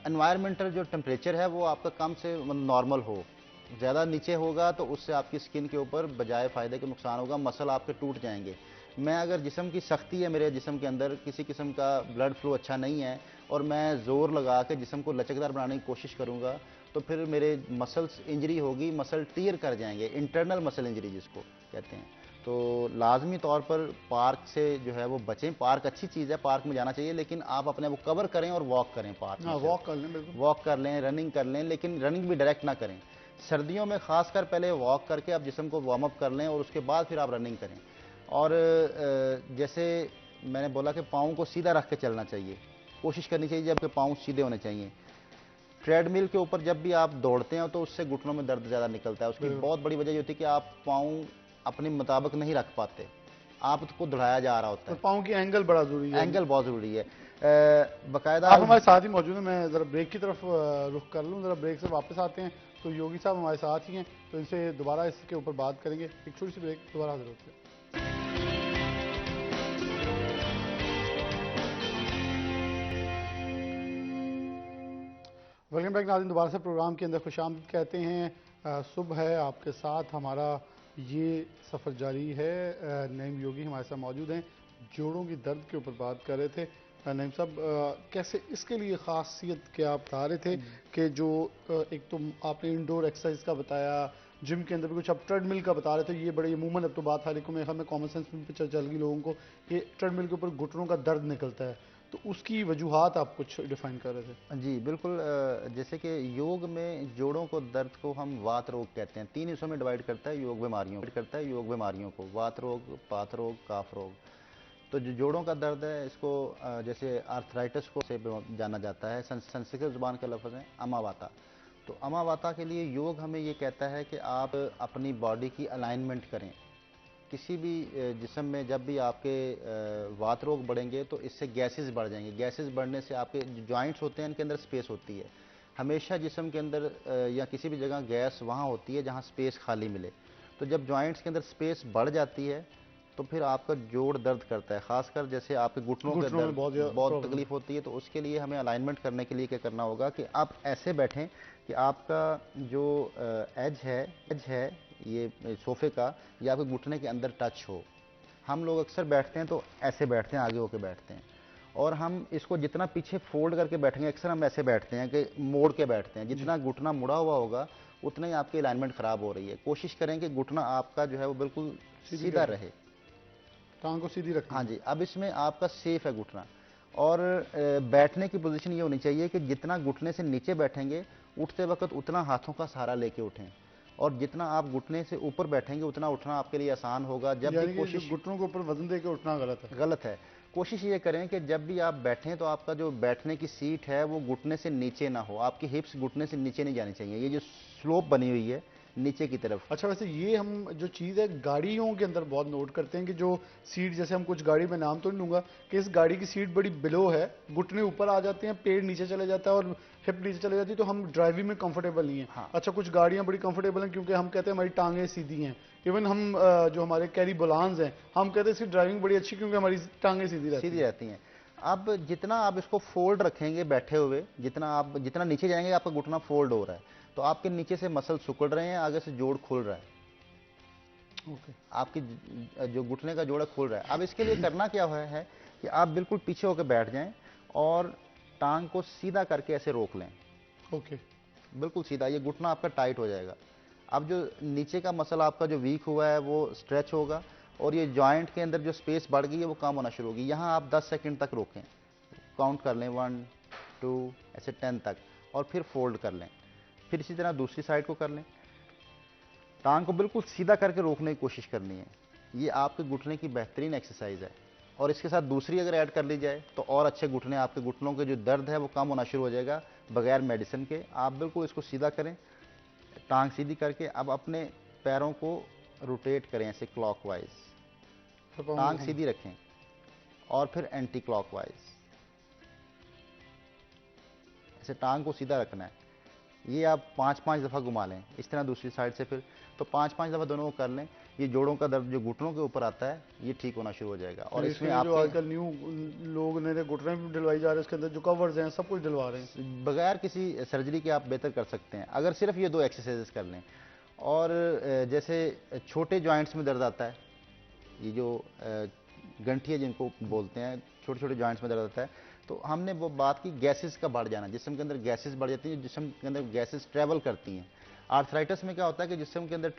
Speaker 4: एनवायरमेंटल जो टेम्परेचर है वो आपका कम से नॉर्मल हो। ज़्यादा नीचे होगा तो उससे आपकी स्किन के ऊपर बजाय फ़ायदे के नुकसान होगा, मसल आपके टूट जाएंगे। मैं अगर जिस्म की सख्ती है, मेरे जिस्म के अंदर किसी किस्म का ब्लड फ्लो अच्छा नहीं है और मैं ज़ोर लगा के जिस्म को लचकदार बनाने की कोशिश करूँगा तो फिर मेरे मसल्स इंजरी होगी, मसल टीयर कर जाएंगे, इंटरनल मसल इंजरी जिसको कहते हैं। तो लाजमी तौर पर पार्क से जो है वो बचें। पार्क अच्छी चीज़ है, पार्क में जाना चाहिए, लेकिन आप अपने वो कवर करें और वॉक करें पार्क में।
Speaker 1: वॉक कर लें, बिल्कुल
Speaker 4: वॉक कर लें, रनिंग कर लें, लेकिन रनिंग भी डायरेक्ट ना करें। सर्दियों में खासकर पहले वॉक करके आप जिस्म को वार्म अप कर लें और उसके बाद फिर आप रनिंग करें। और जैसे मैंने बोला कि पाँव को सीधा रख के चलना चाहिए, कोशिश करनी चाहिए जब कि पाँव सीधे होने चाहिए। ट्रेडमिल के ऊपर जब भी आप दौड़ते हैं तो उससे घुटनों में दर्द ज़्यादा निकलता है। उसकी बहुत बड़ी वजह ये होती है कि आप पाँव अपने मुताबिक नहीं रख पाते, आपको दौड़ाया जा रहा होता है।
Speaker 1: तो पाँव की एंगल बड़ा जरूरी है,
Speaker 4: एंगल बहुत ज़रूरी है। बाकायदा
Speaker 1: आप हमारे साथ ही मौजूद हैं। मैं ज़रा ब्रेक की तरफ रुख कर लूँ, ज़रा ब्रेक से वापस आते हैं तो योगी साहब हमारे साथ ही हैं, तो इनसे दोबारा इसके ऊपर बात करेंगे। एक छोटी सी ब्रेक, दोबारा हाजिर होते हैं। वेलकम बैक नाज़रीन, दोबारा से प्रोग्राम के अंदर खुशामदीद कहते हैं। सुबह है, आपके साथ हमारा ये सफ़र जारी है। नईम योगी हमारे साथ मौजूद हैं, जोड़ों की दर्द के ऊपर बात कर रहे थे। नईम साहब, कैसे इसके लिए ख़ासियत क्या आप बता रहे थे कि जो एक तो आपने इंडोर एक्सरसाइज का बताया, जिम के अंदर भी कुछ आप ट्रेडमिल का बता रहे थे, ये बड़ी अमूमन अब तो बात हर एक में कॉमन सेंस पे चल गई लोगों को कि ट्रेडमिल के ऊपर घुटनों का दर्द निकलता है, तो उसकी वजूहात आप कुछ डिफाइन कर रहे थे।
Speaker 4: जी बिल्कुल। जैसे कि योग में जोड़ों को दर्द को हम वात रोग कहते हैं। 3 हिस्सों में डिवाइड करता है योग बीमारियों को, वात रोग, पात रोग, काफ रोग। तो जो जोड़ों का दर्द है इसको जैसे आर्थराइटिस को से जाना जाता है। संस्कृत जुबान का लफ्ज़ है अमावाता। तो अमावाता के लिए योग हमें ये कहता है कि आप अपनी बॉडी की अलाइनमेंट करें। किसी भी जिस्म में जब भी आपके वात रोग बढ़ेंगे तो इससे गैसेस बढ़ जाएंगे। गैसेस बढ़ने से आपके जो जॉइंट्स होते हैं इनके अंदर स्पेस होती है। हमेशा जिस्म के अंदर या किसी भी जगह गैस वहाँ होती है जहाँ स्पेस खाली मिले। तो जब जॉइंट्स के अंदर स्पेस बढ़ जाती है तो फिर आपका जोड़ दर्द करता है। खासकर जैसे आपके घुटनों के दर्द बहुत तकलीफ होती है। तो उसके लिए हमें अलाइनमेंट करने के लिए क्या करना होगा कि आप ऐसे बैठें कि आपका जो एज है ये सोफे का, या आपके घुटने के अंदर टच हो। हम लोग अक्सर बैठते हैं तो ऐसे बैठते हैं, आगे होके बैठते हैं, और हम इसको जितना पीछे फोल्ड करके बैठेंगे, अक्सर हम ऐसे बैठते हैं कि मोड़ के बैठते हैं। जितना घुटना मुड़ा हुआ होगा उतना ही आपकी अलाइनमेंट खराब हो रही है। कोशिश करें कि घुटना आपका जो है वो बिल्कुल सीधा रहे,
Speaker 1: टांग को सीधी रखनी।
Speaker 4: हाँ जी। अब इसमें आपका सेफ है घुटना, और बैठने की पोजीशन ये होनी चाहिए कि जितना घुटने से नीचे बैठेंगे उठते वक्त उतना हाथों का सहारा लेके उठें, और जितना आप घुटने से ऊपर बैठेंगे उतना उठना आपके लिए आसान होगा। जब भी कोशिश
Speaker 1: घुटनों के ऊपर वजन देकर उठना
Speaker 4: गलत है। कोशिश ये करें कि जब भी आप बैठें तो आपका जो बैठने की सीट है वो घुटने से नीचे ना हो। आपकी हिप्स घुटने से नीचे नहीं जानी चाहिए। ये जो स्लोप बनी हुई है नीचे की तरफ।
Speaker 1: अच्छा, वैसे ये हम जो चीज़ है गाड़ियों के अंदर बहुत नोट करते हैं कि जो सीट, जैसे हम कुछ गाड़ी में नाम तो नहीं लूंगा, कि इस गाड़ी की सीट बड़ी बिलो है, घुटने ऊपर आ जाते हैं, पेड़ नीचे चले जाता है और हिप नीचे चले जाती है, तो हम ड्राइविंग में कंफर्टेबल नहीं है।
Speaker 4: हाँ।
Speaker 1: अच्छा, कुछ गाड़ियां बड़ी कंफर्टेबल हैं क्योंकि हम कहते हैं हमारी टांगें सीधी हैं। इवन हम जो हमारे कैरी बोलान्स हैं, हम कहते हैं इसकी ड्राइविंग बड़ी अच्छी क्योंकि हमारी टांगें सीधी
Speaker 4: रहती हैं। अब जितना आप इसको फोल्ड रखेंगे बैठे हुए, जितना नीचे जाएंगे आपका घुटना फोल्ड हो रहा है, तो आपके नीचे से मसल सिकुड़ रहे हैं, आगे से जोड़ खुल रहा है। आपकी जो घुटने का जोड़ खुल रहा है। अब इसके लिए करना क्या है कि आप बिल्कुल पीछे होकर बैठ जाएं और टांग को सीधा करके ऐसे रोक लें।
Speaker 1: ओके।
Speaker 4: बिल्कुल सीधा, ये घुटना आपका टाइट हो जाएगा। अब जो नीचे का मसल आपका जो वीक हुआ है वो स्ट्रेच होगा, और ये जॉइंट के अंदर जो स्पेस बढ़ गई है वो कम होना शुरू होगी। यहाँ आप 10 सेकंड तक रोकें, काउंट कर लें 1 2 ऐसे 10 तक, और फिर फोल्ड कर लें। फिर इसी तरह दूसरी साइड को कर लें। टांग को बिल्कुल सीधा करके रोकने की कोशिश करनी है। ये आपके घुटने की बेहतरीन एक्सरसाइज है। और इसके साथ दूसरी अगर ऐड कर ली जाए तो और अच्छे घुटने, आपके घुटनों के जो दर्द है वो कम होना शुरू हो जाएगा बगैर मेडिसिन के। आप बिल्कुल इसको सीधा करें, टांग सीधी करके अब अपने पैरों को रोटेट करें ऐसे क्लॉकवाइज, टांग सीधी रखें, और फिर एंटी क्लॉकवाइज ऐसे टांग को सीधा रखना है। ये आप 5-5 दफ़ा घुमा लें, इस तरह दूसरी साइड से फिर, तो 5-5 दफ़ा दोनों को कर लें। ये जोड़ों का दर्द जो घुटनों के ऊपर आता है ये ठीक होना शुरू हो जाएगा। और इसमें
Speaker 1: जो
Speaker 4: आपके
Speaker 1: आजकल न्यू लोग नए घुटने भी डलवाई जा रहे हैं, इसके अंदर जो कवर्स हैं सब कुछ डलवा रहे हैं।
Speaker 4: बगैर किसी सर्जरी के आप बेहतर कर सकते हैं अगर सिर्फ ये 2 एक्सरसाइजेस कर लें। और जैसे छोटे जॉइंट्स में दर्द आता है, ये जो गंठिया जिनको बोलते हैं, छोटे छोटे जॉइंट्स में दर्द आता है, तो हमने वो बात की गैसेस का बढ़ जाना, जिस्म के अंदर गैसेस बढ़ जाती हैं, जिस्म के अंदर गैसेस ट्रैवल करती हैं। आर्थराइटिस में क्या होता है कि जिस्म के अंदर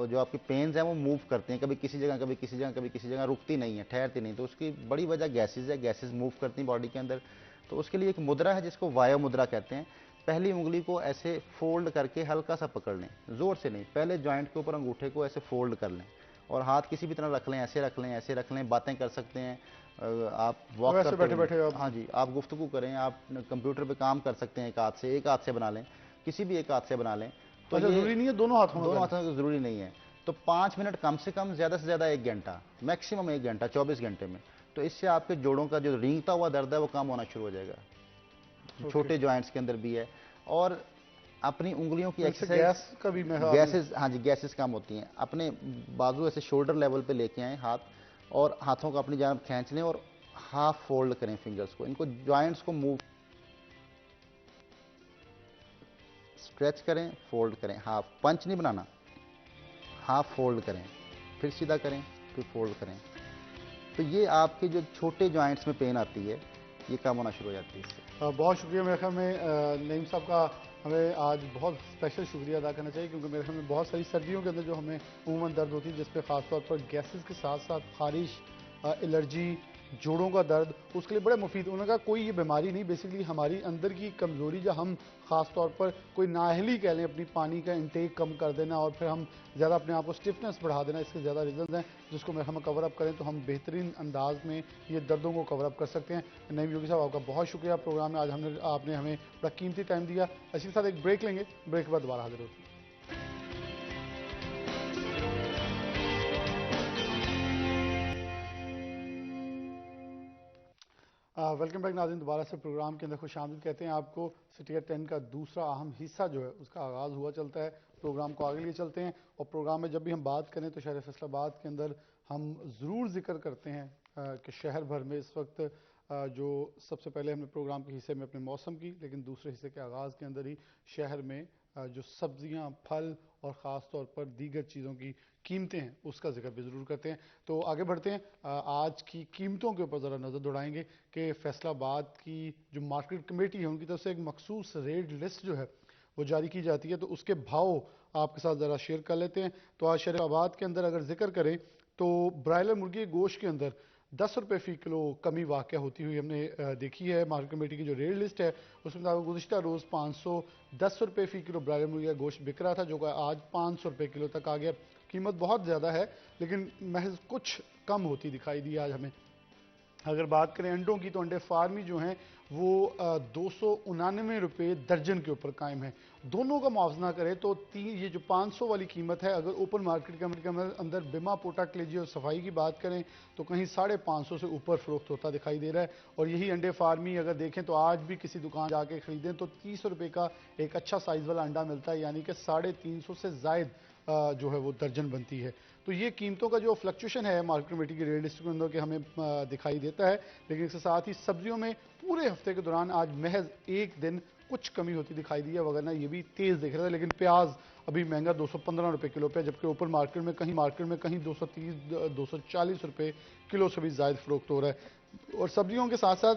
Speaker 4: जो आपकी पेन्स हैं वो मूव करते हैं, कभी किसी जगह कभी किसी जगह कभी किसी जगह, रुकती नहीं है, ठहरती नहीं। तो उसकी बड़ी वजह गैसेस है, गैसेस मूव करती हैं बॉडी के अंदर। तो उसके लिए एक मुद्रा है जिसको वायु मुद्रा कहते हैं। पहली उंगली को ऐसे फोल्ड करके हल्का सा पकड़ लें, जोर से नहीं, पहले जॉइंट के ऊपर अंगूठे को ऐसे फोल्ड कर लें, और हाथ किसी भी तरह रख लें, ऐसे रख लें, ऐसे रख लें। बातें कर सकते हैं, आप वॉक करते
Speaker 1: बैठे बैठे
Speaker 4: हाँ जी, आप गुफ्तगू करें, आप कंप्यूटर पे काम कर सकते हैं। एक हाथ से बना लें, किसी भी एक हाथ से बना लें। तो
Speaker 1: अच्छा, जरूरी नहीं है दोनों हाथों
Speaker 4: की जरूरी नहीं है। तो 5 मिनट कम से कम, ज्यादा से ज्यादा 1 घंटा, मैक्सिमम 1 घंटा 24 घंटे में। तो इससे आपके जोड़ों का जो रेंगता हुआ दर्द है वो कम होना शुरू हो जाएगा। छोटे जॉइंट्स के अंदर भी है। और अपनी उंगलियों की एक्सरसाइज,
Speaker 1: गैस का भी
Speaker 4: गैसेस, हाँ जी, गैसेस कम होती हैं। अपने बाजू ऐसे शोल्डर लेवल पे लेके आए हाथ, और हाथों को अपनी जानब खींच लें, और हाफ फोल्ड करें फिंगर्स को, इनको जॉइंट्स को मूव, स्ट्रेच करें, फोल्ड करें, हाफ पंच नहीं बनाना, हाफ फोल्ड करें, फिर सीधा करें, फिर फोल्ड करें। तो ये आपके जो छोटे जॉइंट्स में पेन आती है ये कम होना शुरू हो जाती है इससे।
Speaker 1: बहुत शुक्रिया। मेरे ख्याल में नईम साहब का हमें आज बहुत स्पेशल शुक्रिया अदा करना चाहिए, क्योंकि मेरे ख्याल में बहुत सारी सर्दियों के अंदर जो हमें उमूमन दर्द होती है, जिस पे ख़ासतौर पर गैसेस के साथ साथ खारिश, एलर्जी, जोड़ों का दर्द, उसके लिए बड़े मुफीद। उन्होंने कहा कोई ये बीमारी नहीं, बेसिकली हमारी अंदर की कमज़ोरी, जब हम ख़ास तौर पर कोई नाअहली कह लें, अपनी पानी का इंटेक कम कर देना, और फिर हम ज़्यादा अपने आप को स्टिफनेस बढ़ा देना, इसके ज़्यादा रीज़न हैं जिसको हम कवर अप करें तो हम बेहतरीन अंदाज में ये दर्दों को कवर अप कर सकते हैं। नईम योगी साहब, आपका बहुत शुक्रिया प्रोग्राम में आज आपने हमें बड़ा कीमती टाइम दिया। इसी के साथ एक ब्रेक लेंगे, ब्रेक के बाद दोबारा हाजिर होते हैं। वेलकम बैक नाज़रीन, दोबारा से प्रोग्राम के अंदर खुशामदीद कहते हैं आपको। सिटी एट 10 का दूसरा अहम हिस्सा जो है उसका आगाज़ हुआ चलता है। प्रोग्राम को आगे लिए चलते हैं, और प्रोग्राम में जब भी हम बात करें तो शहर फैसलाबाद के अंदर हम ज़रूर जिक्र करते हैं कि शहर भर में इस वक्त जो सबसे पहले हमने प्रोग्राम के हिस्से में अपने मौसम की, लेकिन दूसरे हिस्से के आगाज़ के अंदर ही शहर में जो सब्जियां, फल और ख़ास तौर पर दीगर चीज़ों की कीमतें हैं उसका जिक्र भी ज़रूर करते हैं। तो आगे बढ़ते हैं, आज की कीमतों के ऊपर ज़रा नज़र दौड़ाएंगे कि फैसलाबाद की जो मार्केट कमेटी है उनकी तरफ से एक मखसूस रेट लिस्ट जो है वो जारी की जाती है, तो उसके भाव आपके साथ ज़रा शेयर कर लेते हैं। तो आज शहराबाद के अंदर अगर जिक्र करें तो ब्रायलर मुर्गी गोश्त के अंदर 10 रुपये फ़ी किलो कमी वाक़या होती हुई हमने देखी है। मार्केट कमेटी की जो रेट लिस्ट है उसमें गुज़िश्ता रोज़ 510 रुपये फ़ी किलो ब्रायलर मुर्गी का गोश्त बिक रहा था, जो कि आज 500 रुपये किलो तक आ गया। कीमत बहुत ज़्यादा है, लेकिन महज कुछ कम होती दिखाई दी आज हमें। अगर बात करें अंडों की, तो अंडे फार्मी जो हैं वो 299 रुपये दर्जन के ऊपर कायम है। दोनों का मुआवजना करें तो ये जो 500 वाली कीमत है, अगर ओपन मार्केट के अंदर बिमा, पोटा, कलेजी और सफाई की बात करें तो कहीं 550 से ऊपर फरोख्त होता दिखाई दे रहा है। और यही अंडे फार्मी अगर देखें तो आज भी किसी दुकान जाके ख़रीदें तो 30 रुपये का एक अच्छा साइज़ वाला अंडा मिलता है, यानी कि 350 से ज़ायद जो है वो दर्जन बनती है। तो ये कीमतों का जो फ्लक्चुएशन है मार्केट कमेटी की रेट लिस्ट के अंदर के हमें दिखाई देता है। लेकिन इसके साथ ही सब्जियों में पूरे हफ्ते के दौरान आज महज एक दिन कुछ कमी होती दिखाई दी है, वगरना ये भी तेज़ दिख रहा है। लेकिन प्याज अभी महंगा 215 रुपये किलो पे, जबकि ऊपर मार्केट में कहीं 230 240 रुपये किलो से भी ज़ायद फरोख्त हो रहा है। और सब्जियों के साथ साथ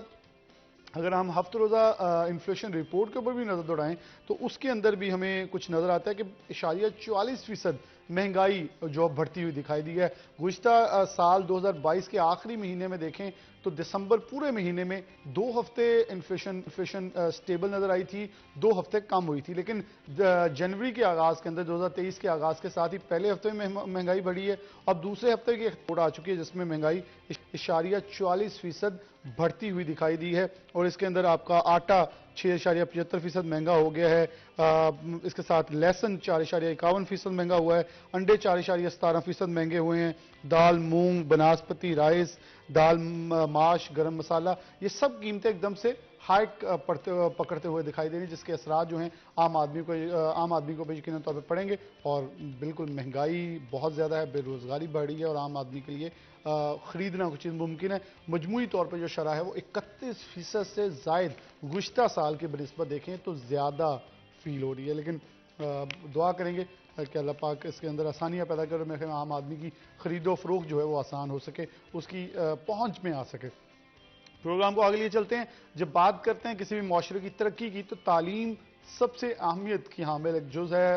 Speaker 1: अगर हम हफ्ते रोज़ा इन्फ्लेशन रिपोर्ट के ऊपर भी नज़र दौड़ाएं तो उसके अंदर भी हमें कुछ नज़र आता है कि 44% महंगाई जो बढ़ती हुई दिखाई दी है। गुज़िश्ता साल 2022 के आखिरी महीने में देखें तो दिसंबर पूरे महीने में 2 हफ्ते इन्फ्लेशन स्टेबल नज़र आई थी, 2 हफ्ते कम हुई थी, लेकिन जनवरी के आगाज़ के अंदर 2023 के आगाज़ के साथ ही पहले हफ्ते में महंगाई बढ़ी है। अब दूसरे हफ्ते की रिपोर्ट आ चुकी है जिसमें महंगाई 44% बढ़ती हुई दिखाई दी है और इसके अंदर आपका आटा 6.75% महंगा हो गया है। इसके साथ लहसुन 4.51% महंगा हुआ है, अंडे 4.17% महंगे हुए हैं, दाल, मूंग, बनास्पति राइस, दाल, माश, गरम मसाला, ये सब कीमतें एकदम से हाइक पकड़ते हुए दिखाई दे रही हैं, जिसके असरात जो हैं आम आदमी को भी यकीनन तौर पर पड़ेंगे। और बिल्कुल महंगाई बहुत ज़्यादा है, बेरोज़गारी बढ़ रही है और आम आदमी के लिए ख़रीदना कुछ चीज़ मुमकिन है। मजमूई तौर पर जो शरह है वो 31% से ज़ायद गुज़िश्ता साल के बनिस्बत देखें तो ज़्यादा फील हो रही है। लेकिन दुआ करेंगे कि अल्लाह पाक इसके अंदर आसानियाँ पैदा करे, मेरे ख्याल में आम आदमी की ख़रीदो फ़रोख्त जो है वो आसान हो सके, उसकी पहुँच में आ सके। प्रोग्राम को आगे लिए चलते हैं। जब बात करते हैं किसी भी माशरे की तरक्की की तो तालीम सबसे अहमियत की हामिल एक जुज़ है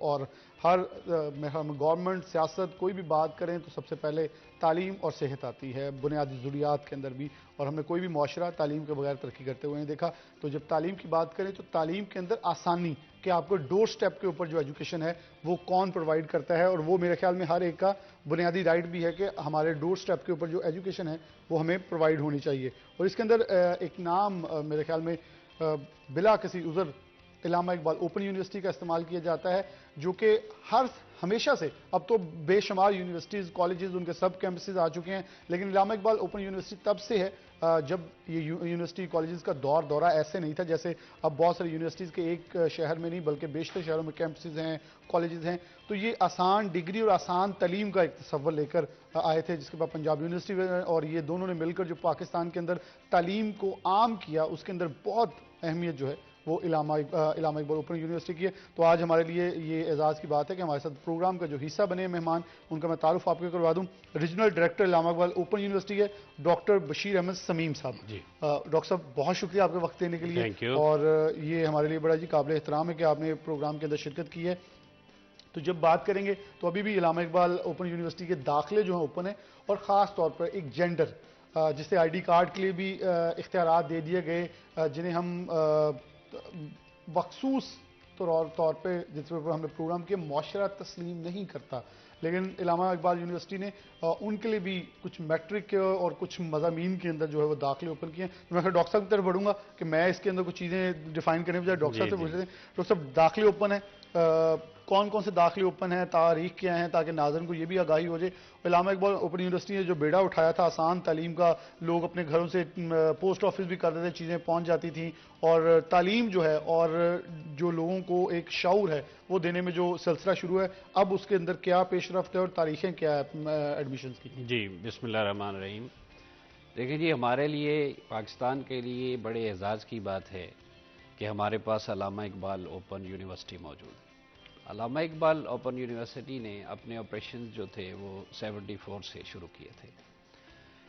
Speaker 1: और हर गवर्नमेंट सियासत कोई भी बात करें तो सबसे पहले तालीम और सेहत आती है बुनियादी ज़रूरियात के अंदर भी, और हमने कोई भी माशरा तालीम के बगैर तरक्की करते हुए नहीं देखा। तो जब तालीम की बात करें तो तालीम के अंदर आसानी कि आपको डोर स्टेप के ऊपर जो एजुकेशन है वो कौन प्रोवाइड करता है, और वो मेरे ख्याल में हर एक का बुनियादी राइट भी है कि हमारे डोर स्टेप के ऊपर जो एजुकेशन है वो हमें प्रोवाइड होनी चाहिए। और इसके अंदर एक नाम मेरे ख्याल में बिला किसी उज़र इलामा इकबाल ओपन यूनिवर्सिटी का इस्तेमाल किया जाता है, जो कि हमेशा से, अब तो बेशुमार यूनिवर्सिटीज़ कॉलेजेस उनके सब कैंपसेस आ चुके हैं, लेकिन इलामा इकबाल ओपन यूनिवर्सिटी तब से है जब ये यूनिवर्सिटी कॉलेजेस का दौरा ऐसे नहीं था जैसे अब बहुत सारी यूनिवर्सिटीज़ के एक शहर में नहीं बल्कि बेशतर शहरों में कैंपसेस हैं, कॉलेजेस हैं। तो ये आसान डिग्री और आसान तालीम का एक तसव्वुर लेकर आए थे, जिसके बाद पंजाब यूनिवर्सिटी और ये दोनों ने मिलकर जो पाकिस्तान के अंदर तालीम को आम किया, उसके अंदर बहुत अहमियत जो है वो इलामा इकबाल ओपन यूनिवर्सिटी की है। तो आज हमारे लिए ये एजाज़ की बात है कि हमारे साथ प्रोग्राम का जो हिस्सा बने मेहमान, उनका मैं तारुफ आपको करवा दूं। Regional director Allama Iqbal open university है डॉक्टर बशीर अहमद समीम साहब। जी डॉक्टर साहब, बहुत शुक्रिया आपके वक्त देने के लिए, और ये हमारे लिए बड़ा जी काबिल एहतराम है कि आपने प्रोग्राम के अंदर शिरकत की है। तो जब बात करेंगे तो अभी भी इलामा इकबाल ओपन यूनिवर्सिटी के दाखिले जो हैं ओपन है, और ख़ास तौर पर एक जेंडर जिसे आईडी कार्ड के लिए भी इख्तियारात दे दिए गए, जिन्हें हम मखसूस तौर पे जिस पर हमने प्रोग्राम किया माशरा तस्लीम नहीं करता, लेकिन इलामा इकबाल यूनिवर्सिटी ने उनके लिए भी कुछ मैट्रिक के और कुछ मज़ामीन के अंदर जो है वो दाखिले ओपन किए हैं। तो मैं फिर डॉक्टर साहब की तरफ बढ़ूंगा कि मैं इसके अंदर कुछ चीज़ें डिफाइन करने बजाय डॉक्टर साहब से पूछ लेते हैं। डॉक्टर साहब, दाखिले ओपन है, कौन कौन से दाखिले ओपन है, तारीख क्या है, ताकि नाज़रीन को ये भी आगाही हो जाए। इलामा इकबाल ओपन यूनिवर्सिटी ने जो बेड़ा उठाया था आसान तालीम का, लोग अपने घरों से पोस्ट ऑफिस भी करते थे, चीज़ें पहुँच जाती थी, और तालीम जो है और जो लोगों को एक शऊर है वो देने में जो सिलसिला शुरू है, अब उसके अंदर क्या पेशरफ्त है और तारीखें क्या है एडमिशन की?
Speaker 5: जी, बिस्मिल्लाह रहमान रहीम। देखिए जी, हमारे लिए पाकिस्तान के लिए बड़े एजाज़ की बात है कि हमारे पास अल्लामा इकबाल ओपन यूनिवर्सिटी मौजूद है। अल्लामा इकबाल ओपन यूनिवर्सिटी ने अपने ऑपरेशन जो थे वो 74 से शुरू किए थे।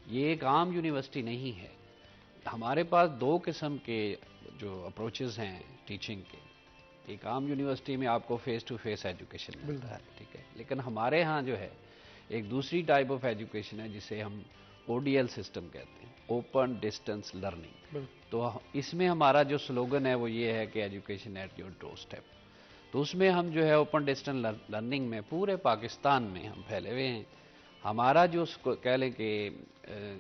Speaker 5: ये एक आम यूनिवर्सिटी नहीं है। हमारे पास दो किस्म के जो अप्रोचेस हैं टीचिंग के, एक आम यूनिवर्सिटी में आपको फेस टू फेस एजुकेशन मिलता है, ठीक है, लेकिन हमारे यहाँ जो है एक दूसरी टाइप ऑफ एजुकेशन है जिसे हम ओडीएल सिस्टम कहते हैं, ओपन डिस्टेंस लर्निंग। तो इसमें हमारा जो स्लोगन है वो ये है कि education at your door step. तो उसमें हम जो है ओपन डिस्टेंस लर्निंग में पूरे पाकिस्तान में हम फैले हुए हैं। हमारा जो कह लें कि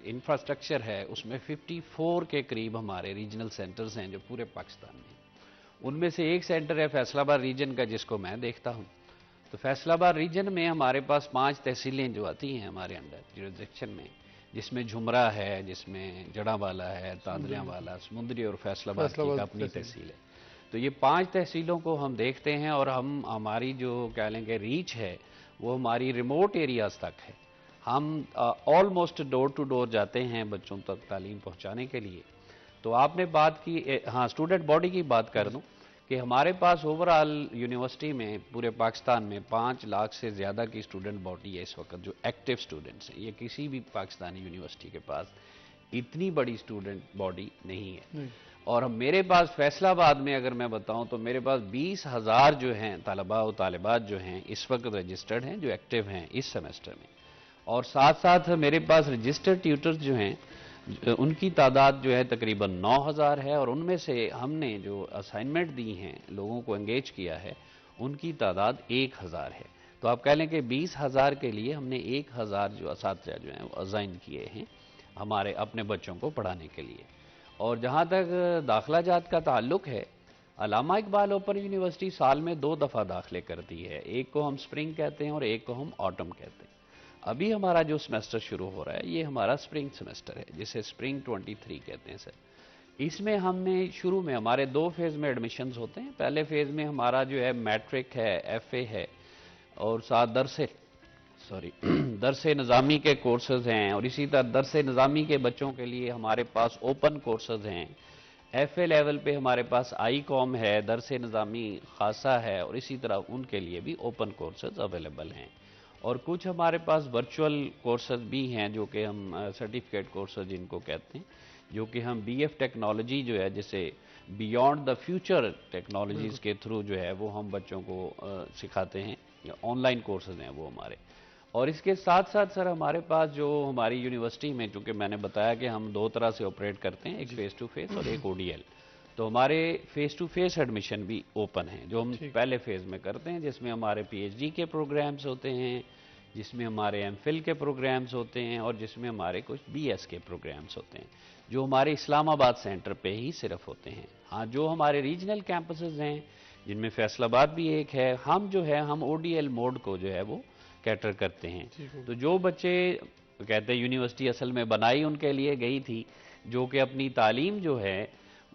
Speaker 5: इंफ्रास्ट्रक्चर है उसमें 54 के करीब हमारे रीजनल सेंटर्स हैं जो पूरे पाकिस्तान में। उनमें से एक सेंटर है फैसलाबाद रीजन का, जिसको मैं देखता हूँ। तो फैसलाबाद रीजन में हमारे पास 5 तहसीलें जो आती हैं हमारे अंडर जुरिसडिक्शन में, जिसमें झुमरा है, जिसमें जड़ावाला है, तांदरियावाला, समुंदरी और फैसलाबाद की अपनी तहसील है। तो ये 5 तहसीलों को हम देखते हैं, और हमारी जो कह लेंगे रीच है वो हमारी रिमोट एरियाज तक है। हम ऑलमोस्ट डोर टू डोर जाते हैं बच्चों तक तालीम पहुंचाने के लिए। तो आपने बात की, हाँ, स्टूडेंट बॉडी की बात कर दूं कि हमारे पास ओवरऑल यूनिवर्सिटी में पूरे पाकिस्तान में 5 लाख से ज़्यादा की स्टूडेंट बॉडी है इस वक्त जो एक्टिव स्टूडेंट्स हैं। ये किसी भी पाकिस्तानी यूनिवर्सिटी के पास इतनी बड़ी स्टूडेंट बॉडी नहीं है।
Speaker 1: नहीं।
Speaker 5: और मेरे पास फैसलाबाद में अगर मैं बताऊं तो मेरे पास 20,000 जो हैं तलबा और तालिबात जो हैं इस वक्त रजिस्टर्ड हैं, जो एक्टिव हैं इस सेमेस्टर में। और साथ साथ मेरे पास रजिस्टर्ड ट्यूटर्स जो हैं उनकी तादाद जो है तकरीबन 9,000 है, और उनमें से हमने जो असाइनमेंट दी हैं, लोगों को एंगेज किया है, उनकी तादाद 1,000 है। तो आप कह लें कि 20,000 के लिए हमने 1,000 जो असातिज़ा जो हैं वो असाइन किए हैं हमारे अपने बच्चों को पढ़ाने के लिए। और जहाँ तक दाखिला जात का ताल्लुक है, अल्लामा इकबाल ओपन यूनिवर्सिटी साल में 2 दफ़ा दाखिले करती है, एक को हम स्प्रिंग कहते हैं और एक को हम ऑटम कहते हैं। अभी हमारा जो सेमेस्टर शुरू हो रहा है ये हमारा स्प्रिंग सेमेस्टर है, जिसे स्प्रिंग 23 कहते हैं सर। इसमें हमने शुरू में हमारे 2 फेज़ में एडमिशन्स होते हैं। पहले फेज़ में हमारा जो है मैट्रिक है, FA है, और साथ दरसे निज़ामी के कोर्सेज हैं, और इसी तरह दरसे निज़ामी के बच्चों के लिए हमारे पास ओपन कोर्सेज हैं। FA लेवल पे हमारे पास ICOM है, दरसे निज़ामी खासा है, और इसी तरह उनके लिए भी ओपन कोर्सेज अवेलेबल हैं। और कुछ हमारे पास वर्चुअल कोर्सेज भी हैं जो कि हम सर्टिफिकेट कोर्सेज जिनको कहते हैं, जो कि हम BF टेक्नोलॉजी जो है, जिसे बियॉन्ड द फ्यूचर टेक्नोलॉजीज़ के थ्रू जो है वो हम बच्चों को सिखाते हैं। ऑनलाइन कोर्सेज हैं वो हमारे। और इसके साथ साथ सर हमारे पास जो हमारी यूनिवर्सिटी में, चूँकि मैंने बताया कि हम 2 तरह से ऑपरेट करते हैं, एक फेस टू फेस और एक ODL, तो हमारे फेस टू फेस एडमिशन भी ओपन हैं, जो हम पहले फेज़ में करते हैं, जिसमें हमारे PhD के प्रोग्राम्स होते हैं, जिसमें हमारे MPhil के प्रोग्राम्स होते हैं, और जिसमें हमारे कुछ BS के प्रोग्राम्स होते हैं, जो हमारे इस्लामाबाद सेंटर पे ही सिर्फ होते हैं। हाँ, जो हमारे रीजनल कैंपसेस हैं, जिनमें फैसलाबाद भी एक है, हम ODL मोड को जो है वो कैटर करते हैं। तो जो बच्चे कहते हैं यूनिवर्सिटी असल में बनाई उनके लिए गई थी, जो कि अपनी तालीम जो है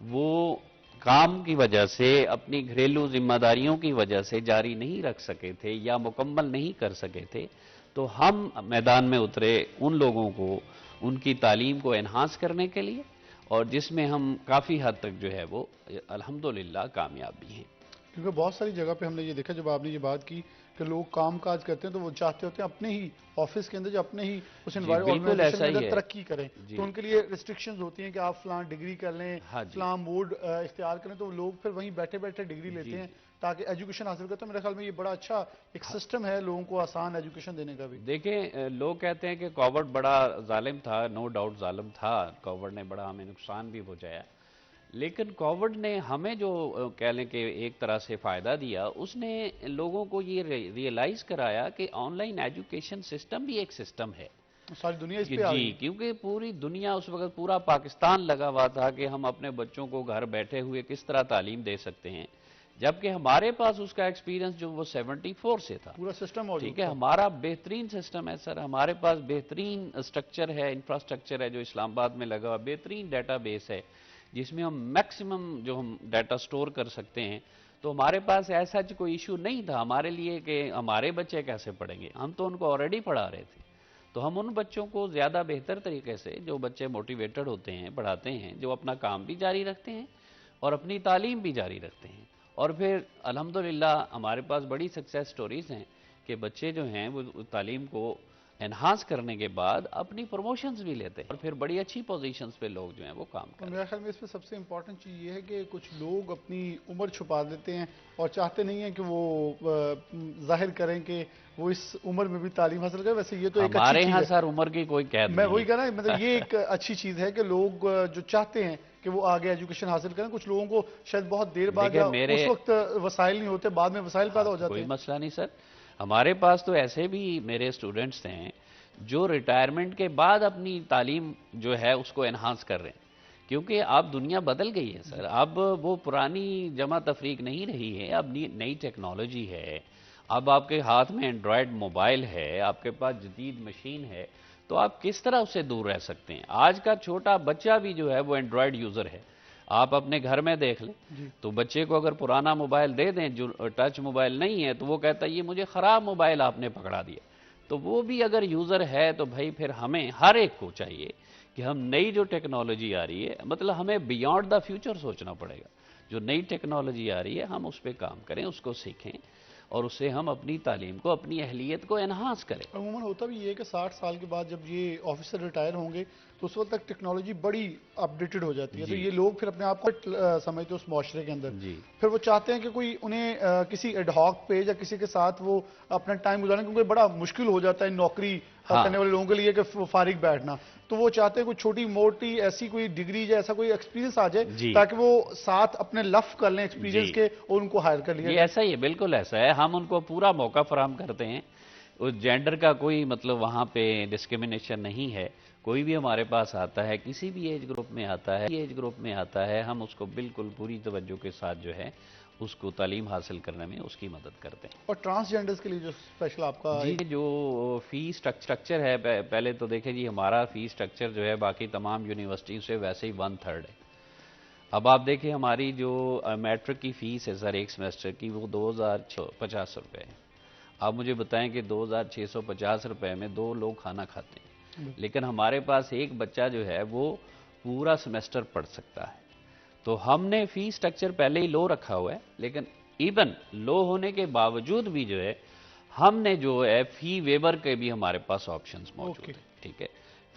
Speaker 5: वो काम की वजह से, अपनी घरेलू जिम्मेदारियों की वजह से जारी नहीं रख सके थे या मुकम्मल नहीं कर सके थे, तो हम मैदान में उतरे उन लोगों को उनकी तालीम को एनहांस करने के लिए, और जिसमें हम काफ़ी हद तक जो है वो अल्हम्दुलिल्लाह कामयाब भी हैं।
Speaker 1: क्योंकि बहुत सारी जगह पे हमने ये देखा, जब आपने ये बात की कि लोग काम काज करते हैं तो वो चाहते होते हैं अपने ही ऑफिस के अंदर, जो अपने ही उस ऑर्गेनाइजेशन के अंदर तरक्की करें, तो उनके लिए रिस्ट्रिक्शंस होती हैं कि आप फलां डिग्री कर लें, फलां मोड इख्तियार करें, तो लोग फिर वहीं बैठे बैठे डिग्री लेते हैं ताकि एजुकेशन हासिल करें। तो मेरे ख्याल में ये बड़ा अच्छा एक सिस्टम है लोगों को आसान एजुकेशन देने का भी।
Speaker 5: देखें, लोग कहते हैं कि कोविड बड़ा जालिम था, नो डाउट जालिम था, कोविड ने बड़ा हमें नुकसान भी पहुंचाया, लेकिन कोविड ने हमें जो कह लें कि एक तरह से फ़ायदा दिया, उसने लोगों को ये रियलाइज़ कराया कि ऑनलाइन एजुकेशन सिस्टम भी एक सिस्टम है।
Speaker 1: सारी दुनिया इस पे आ गई।
Speaker 5: क्योंकि पूरी दुनिया उस वक्त, पूरा पाकिस्तान लगा हुआ था कि हम अपने बच्चों को घर बैठे हुए किस तरह तालीम दे सकते हैं, जबकि हमारे पास उसका एक्सपीरियंस जो वो 74 से था।
Speaker 1: पूरा सिस्टम मौजूद,
Speaker 5: ठीक है, हमारा बेहतरीन सिस्टम है सर, हमारे पास बेहतरीन स्ट्रक्चर है, इंफ्रास्ट्रक्चर है जो इस्लामाबाद में लगा हुआ, बेहतरीन डेटाबेस है जिसमें हम मैक्सिमम जो हम डाटा स्टोर कर सकते हैं। तो हमारे पास ऐसा कोई इशू नहीं था हमारे लिए कि हमारे बच्चे कैसे पढ़ेंगे, हम तो उनको ऑलरेडी पढ़ा रहे थे। तो हम उन बच्चों को ज़्यादा बेहतर तरीके से, जो बच्चे मोटिवेटेड होते हैं, पढ़ाते हैं, जो अपना काम भी जारी रखते हैं और अपनी तालीम भी जारी रखते हैं। और फिर अल्हम्दुलिल्लाह हमारे पास बड़ी सक्सेस स्टोरीज़ हैं कि बच्चे जो हैं वो तालीम को एनहांस करने के बाद अपनी प्रमोशंस भी लेते हैं, और फिर बड़ी अच्छी पोजीशंस पे लोग जो हैं वो काम करते हैं।
Speaker 1: मेरे ख्याल में इसमें सबसे इम्पोर्टेंट चीज़ ये है कि कुछ लोग अपनी उम्र छुपा देते हैं और चाहते नहीं हैं कि वो जाहिर करें कि वो इस उम्र में भी तालीम हासिल करें। वैसे ये तो एक
Speaker 5: हमारे यहाँ सर उम्र की कोई कैद
Speaker 1: मैं वही कह रहा, मतलब ये एक अच्छी चीज़ है कि लोग जो चाहते हैं कि वो आगे एजुकेशन हासिल करें, कुछ लोगों को शायद बहुत देर बाद या उस वक्त वसाइल नहीं होते, बाद में वसाइल पैदा हो जाते हैं।
Speaker 5: कोई मसला नहीं सर, हमारे पास तो ऐसे भी मेरे स्टूडेंट्स हैं जो रिटायरमेंट के बाद अपनी तालीम जो है उसको एनहांस कर रहे हैं, क्योंकि अब दुनिया बदल गई है सर। अब वो पुरानी जमा तफरीक नहीं रही है, अब नई टेक्नोलॉजी है, अब आपके हाथ में एंड्रॉयड मोबाइल है, आपके पास जदीद मशीन है, तो आप किस तरह उससे दूर रह सकते हैं। आज का छोटा बच्चा भी जो है वो एंड्रॉयड यूज़र है। आप अपने घर में देख लें तो बच्चे को अगर पुराना मोबाइल दे दें जो टच मोबाइल नहीं है, तो वो कहता है ये मुझे ख़राब मोबाइल आपने पकड़ा दिया। तो वो भी अगर यूज़र है तो भाई फिर हमें हर एक को चाहिए कि हम नई जो टेक्नोलॉजी आ रही है, मतलब हमें बियॉन्ड द फ्यूचर सोचना पड़ेगा। जो नई टेक्नोलॉजी आ रही है हम उस पर काम करें, उसको सीखें और उससे हम अपनी तालीम को, अपनी अहलियत को एनहांस करें।
Speaker 1: अमूमन होता भी ये है कि 60 साल के बाद जब ये ऑफिसर रिटायर होंगे तो उस वक्त तक टेक्नोलॉजी बड़ी अपडेटेड हो जाती है, तो
Speaker 5: जी।
Speaker 1: ये लोग फिर अपने आप को समझते उस मुआशरे के अंदर,
Speaker 5: जी।
Speaker 1: फिर वो चाहते हैं कि कोई उन्हें किसी एडहॉक पे या किसी के साथ वो अपना टाइम गुजारें, क्योंकि बड़ा मुश्किल हो जाता है नौकरी
Speaker 5: हाँ।
Speaker 1: करने वाले लोगों के लिए कि फारिग बैठना। तो वो चाहते हैं कोई छोटी मोटी ऐसी कोई डिग्री या ऐसा कोई एक्सपीरियंस आ
Speaker 5: जी।
Speaker 1: जाए ताकि वो साथ अपने लफ कर लें एक्सपीरियंस
Speaker 5: जी।
Speaker 1: के और उनको हायर कर लिया
Speaker 5: ये
Speaker 1: जाए।
Speaker 5: ऐसा ही है, बिल्कुल ऐसा है। हम उनको पूरा मौका फराहम करते हैं। उस जेंडर का कोई मतलब वहाँ पे डिस्क्रिमिनेशन नहीं है। कोई भी हमारे पास आता है, किसी भी एज ग्रुप में आता है, हम उसको बिल्कुल पूरी तवज्जो के साथ जो है उसको तालीम हासिल करने में उसकी मदद करते हैं।
Speaker 1: और ट्रांसजेंडर्स के लिए जो स्पेशल आपका
Speaker 5: जी, जो फी स्ट्रक्चर है, पहले तो देखें जी, हमारा फी स्ट्रक्चर जो है बाकी तमाम यूनिवर्सिटियों से वैसे ही 1/3 है। अब आप देखें हमारी जो मैट्रिक की फ़ीस है सर एक सेमेस्टर की, वो 2,650 रुपये है। आप मुझे बताएं कि 2,650 रुपये में 2 लोग खाना खाते हैं, लेकिन हमारे पास एक बच्चा जो है वो पूरा सेमेस्टर पढ़ सकता है। तो हमने फ़ी स्ट्रक्चर पहले ही लो रखा हुआ है, लेकिन इवन लो होने के बावजूद भी जो है हमने जो है फ़ी वेवर के भी हमारे पास ऑप्शंस मौजूद हैं। ठीक है,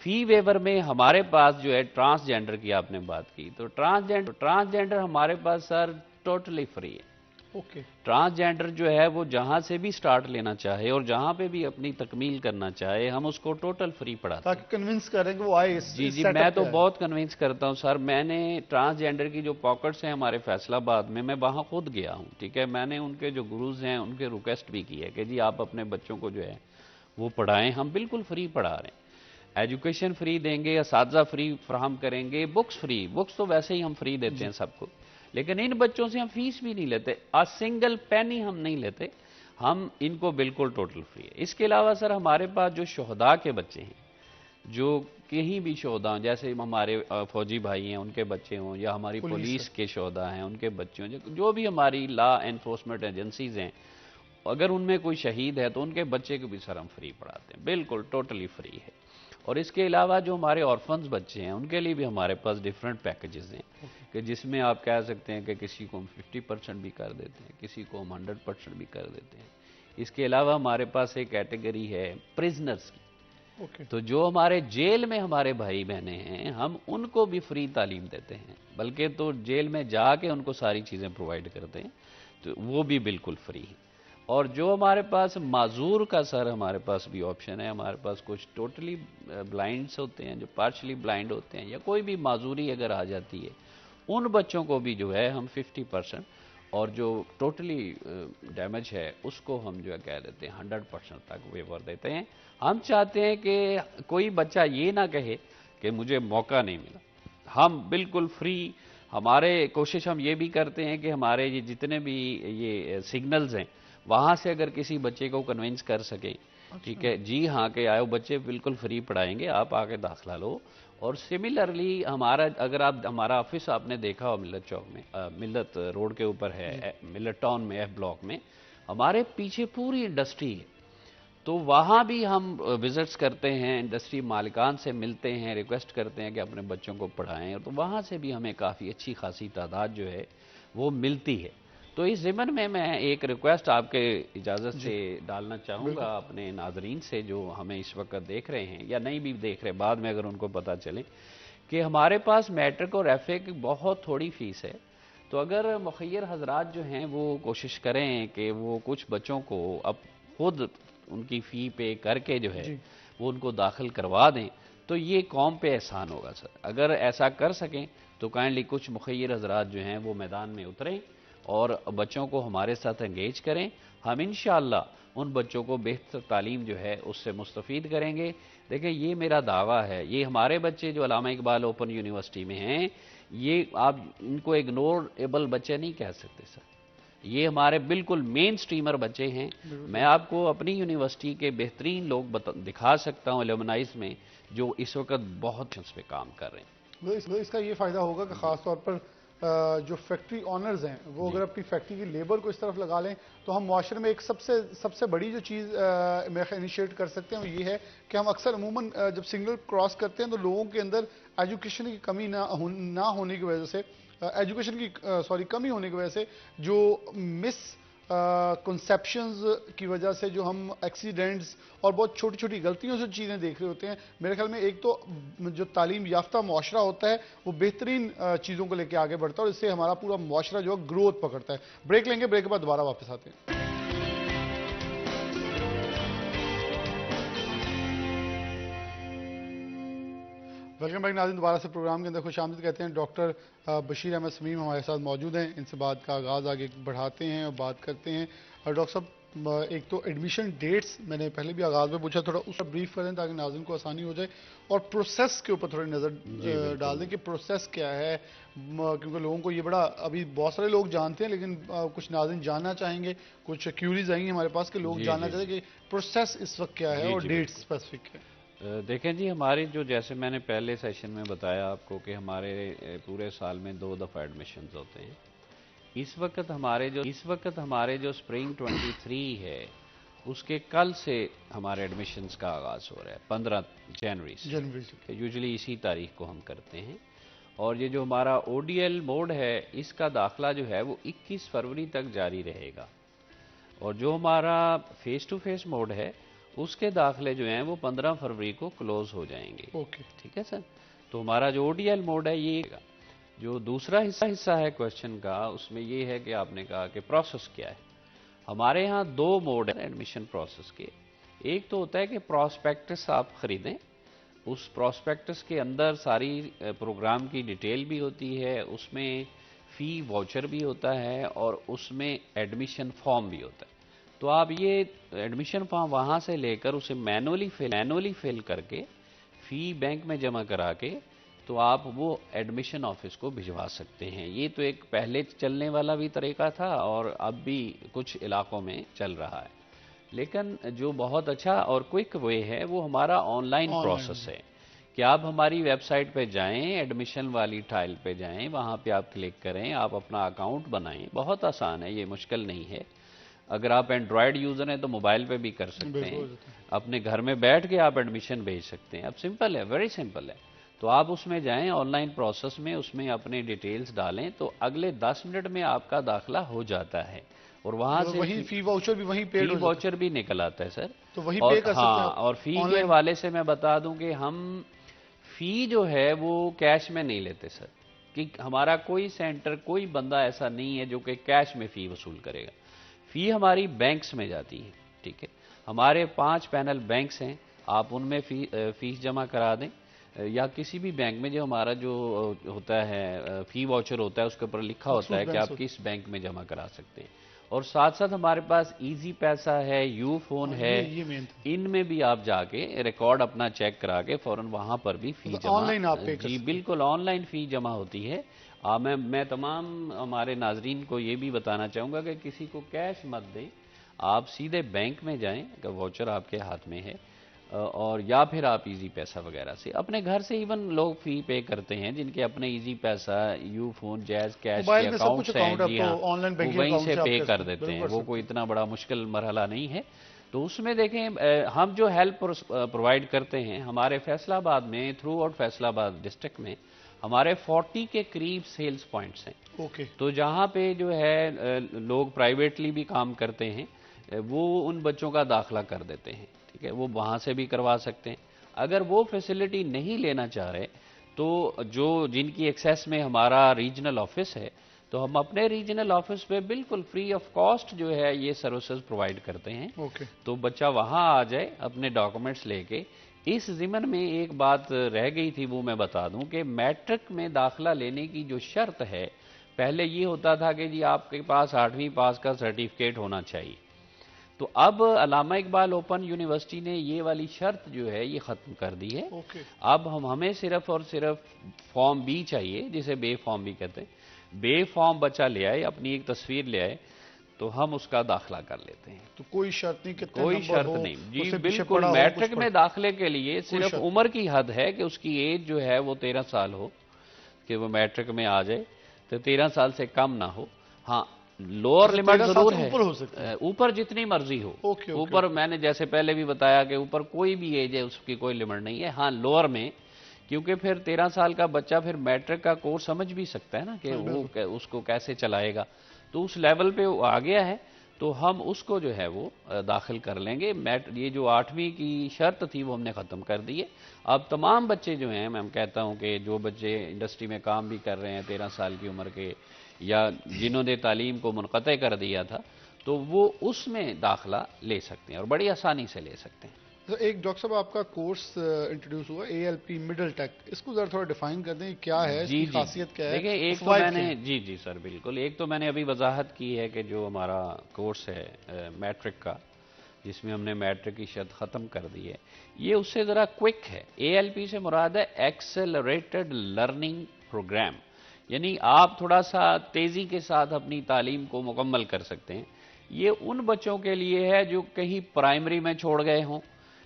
Speaker 5: फी वेवर में हमारे पास जो है ट्रांसजेंडर की आपने बात की, तो ट्रांसजेंडर हमारे पास सर टोटली फ्री है।
Speaker 1: ओके।
Speaker 5: ट्रांसजेंडर जो है वो जहां से भी स्टार्ट लेना चाहे और जहां पे भी अपनी तकमील करना चाहे, हम उसको टोटल फ्री पढ़ाते हैं।
Speaker 1: ताकि कन्विंस करें कि वो आए इस
Speaker 5: जी जी,
Speaker 1: setup
Speaker 5: मैं तो
Speaker 1: पे आए।
Speaker 5: बहुत कन्विंस करता हूं सर। मैंने ट्रांसजेंडर की जो पॉकेट्स हैं हमारे फैसलाबाद में, मैं वहां खुद गया हूं। ठीक है, मैंने उनके जो गुरुज हैं उनके रिक्वेस्ट भी की है कि जी आप अपने बच्चों को जो है वो पढ़ाएं। हम बिल्कुल फ्री पढ़ा रहे हैं, एजुकेशन फ्री देंगे, असातिज़ा फ्री फ्राहम करेंगे, बुक्स फ्री। बुक्स तो वैसे ही हम फ्री देते हैं सबको, लेकिन इन बच्चों से हम फीस भी नहीं लेते, सिंगल पेनी हम नहीं लेते, हम इनको बिल्कुल टोटल फ्री है। इसके अलावा सर हमारे पास जो शोहदा के बच्चे हैं, जो कहीं भी शोहदा हों, जैसे हमारे फौजी भाई हैं उनके बच्चे हों, या हमारी पुलिस के शोहदा हैं उनके बच्चे हों, जो भी हमारी लॉ एनफोर्समेंट एजेंसीज हैं, अगर उनमें कोई शहीद है तो उनके बच्चे को भी सर हम फ्री पढ़ाते हैं, बिल्कुल टोटली फ्री है। और इसके अलावा जो हमारे ऑर्फन्स बच्चे हैं उनके लिए भी हमारे पास डिफरेंट पैकेजेस हैं कि जिसमें आप कह सकते हैं कि किसी को हम 50% भी कर देते हैं, किसी को हम 100% भी कर देते हैं। इसके अलावा हमारे पास एक कैटेगरी है प्रिजनर्स की। तो जो हमारे जेल में हमारे भाई बहने हैं, हम उनको भी फ्री तालीम देते हैं, बल्कि तो जेल में जाके उनको सारी चीज़ें प्रोवाइड करते हैं, तो वो भी बिल्कुल फ्री है। और जो हमारे पास माजूर का सर हमारे पास भी ऑप्शन है। हमारे पास कुछ टोटली ब्लाइंड्स होते हैं, जो पार्शली ब्लाइंड होते हैं, या कोई भी माजूरी अगर आ जाती है, उन बच्चों को भी जो है हम 50%, और जो टोटली डैमेज है उसको हम जो है कह देते हैं 100% तक वेवर देते हैं। हम चाहते हैं कि कोई बच्चा ये ना कहे कि मुझे मौका नहीं मिला, हम बिल्कुल फ्री। हमारे कोशिश हम ये भी करते हैं कि हमारे ये जितने भी ये सिग्नल्स हैं, वहाँ से अगर किसी बच्चे को कन्विंस कर सके, ठीक है जी हाँ, कि आयो बच्चे बिल्कुल फ्री पढ़ाएंगे, आप आके दाखिला लो। और सिमिलरली हमारा, अगर आप हमारा ऑफिस आपने देखा हो मिल्लत चौक में, मिल्लत रोड के ऊपर है, मिल्लत टाउन में, F ब्लॉक में, हमारे पीछे पूरी इंडस्ट्री है। तो वहाँ भी हम विजिट्स करते हैं, इंडस्ट्री मालिकान से मिलते हैं, रिक्वेस्ट करते हैं कि अपने बच्चों को पढ़ाएं, तो वहाँ से भी हमें काफ़ी अच्छी खासी तादाद जो है वो मिलती है। तो इस ज़िमन में मैं एक रिक्वेस्ट आपके इजाज़त से डालना चाहूँगा अपने नाजरीन से, जो हमें इस वक्त देख रहे हैं या नहीं भी देख रहे, बाद में अगर उनको पता चले कि हमारे पास मैट्रिक और FA की बहुत थोड़ी फ़ीस है, तो अगर मुखय्यर हजरात जो हैं वो कोशिश करें कि वो कुछ बच्चों को अब खुद उनकी फ़ी पे करके जो है वो उनको दाखिल करवा दें, तो ये कौम पे एहसान होगा सर। अगर ऐसा कर सकें तो काइंडली कुछ मुखय्यर हजरात जो हैं वो मैदान में उतरें और बच्चों को हमारे साथ एंगेज करें। हम इंशाअल्लाह उन बच्चों को बेहतर तालीम जो है उससे मुस्तफ़ीद करेंगे। देखिए, ये मेरा दावा है, ये हमारे बच्चे जो अल्लामा इकबाल ओपन यूनिवर्सिटी में हैं, ये आप इनको इग्नोरेबल बच्चे नहीं कह सकते सर, ये हमारे बिल्कुल मेन स्ट्रीमर बच्चे हैं। मैं आपको अपनी यूनिवर्सिटी के बेहतरीन लोग दिखा सकता हूँ एलुमनाइज में, जो इस वक्त बहुत इस पे काम कर रहे हैं।
Speaker 1: इसका ये फायदा होगा कि खास तौर पर जो फैक्ट्री ऑनर्स हैं वो अगर अपनी फैक्ट्री की लेबर को इस तरफ लगा लें, तो हम मुआशरे में एक सबसे बड़ी जो चीज़ मैं इनिशिएट कर सकते हैं वो ये है कि हम अक्सर अमूमन जब सिग्नल क्रॉस करते हैं तो लोगों के अंदर एजुकेशन की कमी ना होने की वजह से, कमी होने की वजह से जो मिस कंसेप्शंस की वजह से जो हम एक्सीडेंट्स और बहुत छोटी छोटी गलतियों से चीज़ें देख रहे होते हैं, मेरे ख्याल में एक तो जो तालीम याफ्ता मुआशरा होता है वो बेहतरीन चीज़ों को लेकर आगे बढ़ता है और इससे हमारा पूरा मुआशरा जो है ग्रोथ पकड़ता है। ब्रेक लेंगे, ब्रेक के बाद दोबारा वापस आते हैं। वेलकम बैक नाज़रीन, दोबारा से प्रोग्राम के अंदर खुशामदीद कहते हैं। डॉक्टर बशीर अहमद समीम हमारे साथ मौजूद हैं। इनसे बात का आगाज़ आगे बढ़ाते हैं और बात करते हैं। और डॉक्टर साहब, एक तो एडमिशन डेट्स मैंने पहले भी आगाज़ में पूछा, थोड़ा उसका ब्रीफ करें ताकि नाज़रीन को आसानी हो जाए, और प्रोसेस के ऊपर थोड़ी नज़र डाल दें कि प्रोसेस क्या है, क्योंकि लोगों को ये बड़ा अभी बहुत सारे लोग जानते हैं लेकिन कुछ नाज़रीन जानना चाहेंगे, कुछ क्यूरीज आई हैं हमारे पास कि लोग जानना चाहते हैं कि प्रोसेस इस वक्त क्या है और डेट्स स्पेसिफिक है।
Speaker 5: देखें जी, हमारी जो जैसे मैंने पहले सेशन में बताया आपको कि हमारे पूरे साल में 2 दफ़ा एडमिशन्स होते हैं। इस वक्त हमारे जो स्प्रिंग 23 है उसके कल से हमारे एडमिशन्स का आगाज़ हो रहा है, 15 जनवरी से। यूजुअली इसी तारीख को हम करते हैं। और ये जो हमारा ODL मोड है इसका दाखिला जो है वो 21 फरवरी तक जारी रहेगा। और जो हमारा फेस टू फेस मोड है उसके दाखिले जो हैं वो 15 फरवरी को क्लोज हो जाएंगे।
Speaker 1: ओके,
Speaker 5: ठीक है सर। तो हमारा जो ODL मोड है ये, जो दूसरा हिस्सा है क्वेश्चन का, उसमें ये है कि आपने कहा कि प्रोसेस क्या है। हमारे यहाँ 2 मोड है एडमिशन प्रोसेस के। एक तो होता है कि प्रॉस्पेक्टस आप खरीदें, उस प्रॉस्पेक्टस के अंदर सारी प्रोग्राम की डिटेल भी होती है, उसमें फ़ी वाउचर भी होता है और उसमें एडमिशन फॉर्म भी होता है। तो आप ये एडमिशन फॉर्म वहाँ से लेकर उसे मैनुअली फिल करके फ़ी बैंक में जमा करा के तो आप वो एडमिशन ऑफिस को भिजवा सकते हैं। ये तो एक पहले चलने वाला भी तरीका था और अब भी कुछ इलाकों में चल रहा है। लेकिन जो बहुत अच्छा और क्विक वे है वो हमारा ऑनलाइन प्रोसेस है कि आप हमारी वेबसाइट पे जाएं, एडमिशन वाली टाइल पे जाएं, वहाँ पे आप क्लिक करें, आप अपना अकाउंट बनाएं। बहुत आसान है, ये मुश्किल नहीं है। अगर आप एंड्रॉयड यूज़र हैं तो मोबाइल पे भी कर सकते हैं, अपने घर में बैठ के आप एडमिशन भेज सकते हैं। अब सिंपल है, वेरी सिंपल है। तो आप उसमें जाएं, ऑनलाइन प्रोसेस में उसमें अपने डिटेल्स डालें तो अगले 10 मिनट में आपका दाखिला हो जाता है। और वहाँ से
Speaker 1: वही फ़ी वाउचर भी वहीं पेड,
Speaker 5: फ़ी वाउचर भी निकल आता है सर।
Speaker 1: तो वही पे कर सकते हैं।
Speaker 5: और फ़ी के हवाले से मैं बता दूं कि हम फ़ी जो है वो कैश में नहीं लेते सर, कि हमारा कोई सेंटर, कोई बंदा ऐसा नहीं है जो कि कैश में फ़ी वसूल करेगा। फ़ी हमारी बैंक्स में जाती है। ठीक है, हमारे 5 पैनल बैंक्स हैं, आप उनमें फीस जमा करा दें या किसी भी बैंक में जो हमारा जो होता है फ़ी वाउचर होता है उसके ऊपर लिखा होता है कि आप किस बैंक में जमा करा सकते हैं। और साथ साथ हमारे पास इजी पैसा है, यू फोन है, इनमें भी आप जाके रिकॉर्ड अपना चेक करा के फौरन वहां पर भी फी जमा,
Speaker 1: ऑनलाइन आप पे
Speaker 5: जी बिल्कुल ऑनलाइन फी जमा होती है। मैं तमाम हमारे नाजरीन को ये भी बताना चाहूँगा कि किसी को कैश मत दें, आप सीधे बैंक में जाएं, वाउचर आपके हाथ में है, और या फिर आप इजी पैसा वगैरह से अपने घर से इवन लोग फी पे करते हैं जिनके अपने इजी पैसा, यू फोन, जैज कैश के अकाउंट्स हैं, जी हाँ, वहीं से पे कर देते हैं। वो कोई इतना बड़ा मुश्किल मरहला नहीं है। तो उसमें देखें हम जो हेल्प प्रोवाइड करते हैं हमारे फैसलाबाद में, थ्रू आउट फैसलाबाद डिस्ट्रिक्ट में हमारे 40 के करीब सेल्स पॉइंट्स हैं।
Speaker 1: ओके,
Speaker 5: तो जहाँ पे जो है लोग प्राइवेटली भी काम करते हैं वो उन बच्चों का दाखिला कर देते हैं। ठीक है, वो वहाँ से भी करवा सकते हैं। अगर वो फैसिलिटी नहीं लेना चाह रहे तो जो जिनकी एक्सेस में हमारा रीजनल ऑफिस है, तो हम अपने रीजनल ऑफिस पे बिल्कुल फ्री ऑफ कॉस्ट जो है ये सर्विसेज प्रोवाइड करते हैं।
Speaker 1: ओके,
Speaker 5: तो बच्चा वहाँ आ जाए अपने डॉक्यूमेंट्स लेके। इस ज़िमन में एक बात रह गई थी, वो मैं बता दूं कि मैट्रिक में दाखिला लेने की जो शर्त है, पहले ये होता था कि जी आपके पास 8वीं पास का सर्टिफिकेट होना चाहिए। तो अब अल्लामा इकबाल ओपन यूनिवर्सिटी ने ये वाली शर्त जो है ये ख़त्म कर दी है। अब हमें सिर्फ और सिर्फ फॉर्म बी चाहिए, जिसे बे फॉर्म भी कहते हैं। बे फॉर्म बच्चा ले आए, अपनी एक तस्वीर ले आए, तो हम उसका दाखिला कर लेते हैं।
Speaker 1: तो कोई शर्त नहीं, कितने
Speaker 5: कोई शर्त नहीं जी, बिल्कुल। मैट्रिक में दाखिले के लिए सिर्फ उम्र की हद है कि उसकी एज जो है वो 13 साल हो, कि वो मैट्रिक में आ जाए, तो 13 साल से कम ना हो। हाँ, लोअर लिमिट जरूर है, ऊपर जितनी मर्जी हो। ऊपर मैंने जैसे पहले भी बताया कि ऊपर कोई भी एज है उसकी कोई लिमिट नहीं है। हाँ, लोअर में, क्योंकि फिर 13 साल का बच्चा फिर मैट्रिक का कोर्स समझ भी सकता है ना कि वो उसको कैसे चलाएगा। तो उस लेवल पे वो आ गया है, तो हम उसको जो है वो दाखिल कर लेंगे। ये जो 8वीं की शर्त थी वो हमने ख़त्म कर दी है। अब तमाम बच्चे जो हैं, मैं कहता हूं कि जो बच्चे इंडस्ट्री में काम भी कर रहे हैं 13 साल की उम्र के, या जिन्होंने तालीम को मुनक़ते कर दिया था, तो वो उसमें दाखिला ले सकते हैं और बड़ी आसानी से ले सकते हैं।
Speaker 1: तो एक डॉक्टर साहब आपका कोर्स इंट्रोड्यूस हुआ ALP मिडिल टेक, इसको जरा थोड़ा डिफाइन कर दें, क्या है, इसकी खासियत क्या है?
Speaker 5: देखिए, एक तो मैंने जी सर बिल्कुल, एक तो मैंने अभी वजाहत की है कि जो हमारा कोर्स है मैट्रिक का, जिसमें हमने मैट्रिक की शर्त ख़त्म कर दी है, ये उससे ज़रा क्विक है। ALP से मुराद है एक्सेलरेटेड लर्निंग प्रोग्राम, यानी आप थोड़ा सा तेज़ी के साथ अपनी तालीम को मुकम्मल कर सकते हैं। ये उन बच्चों के लिए है जो कहीं प्राइमरी में छोड़ गए हों,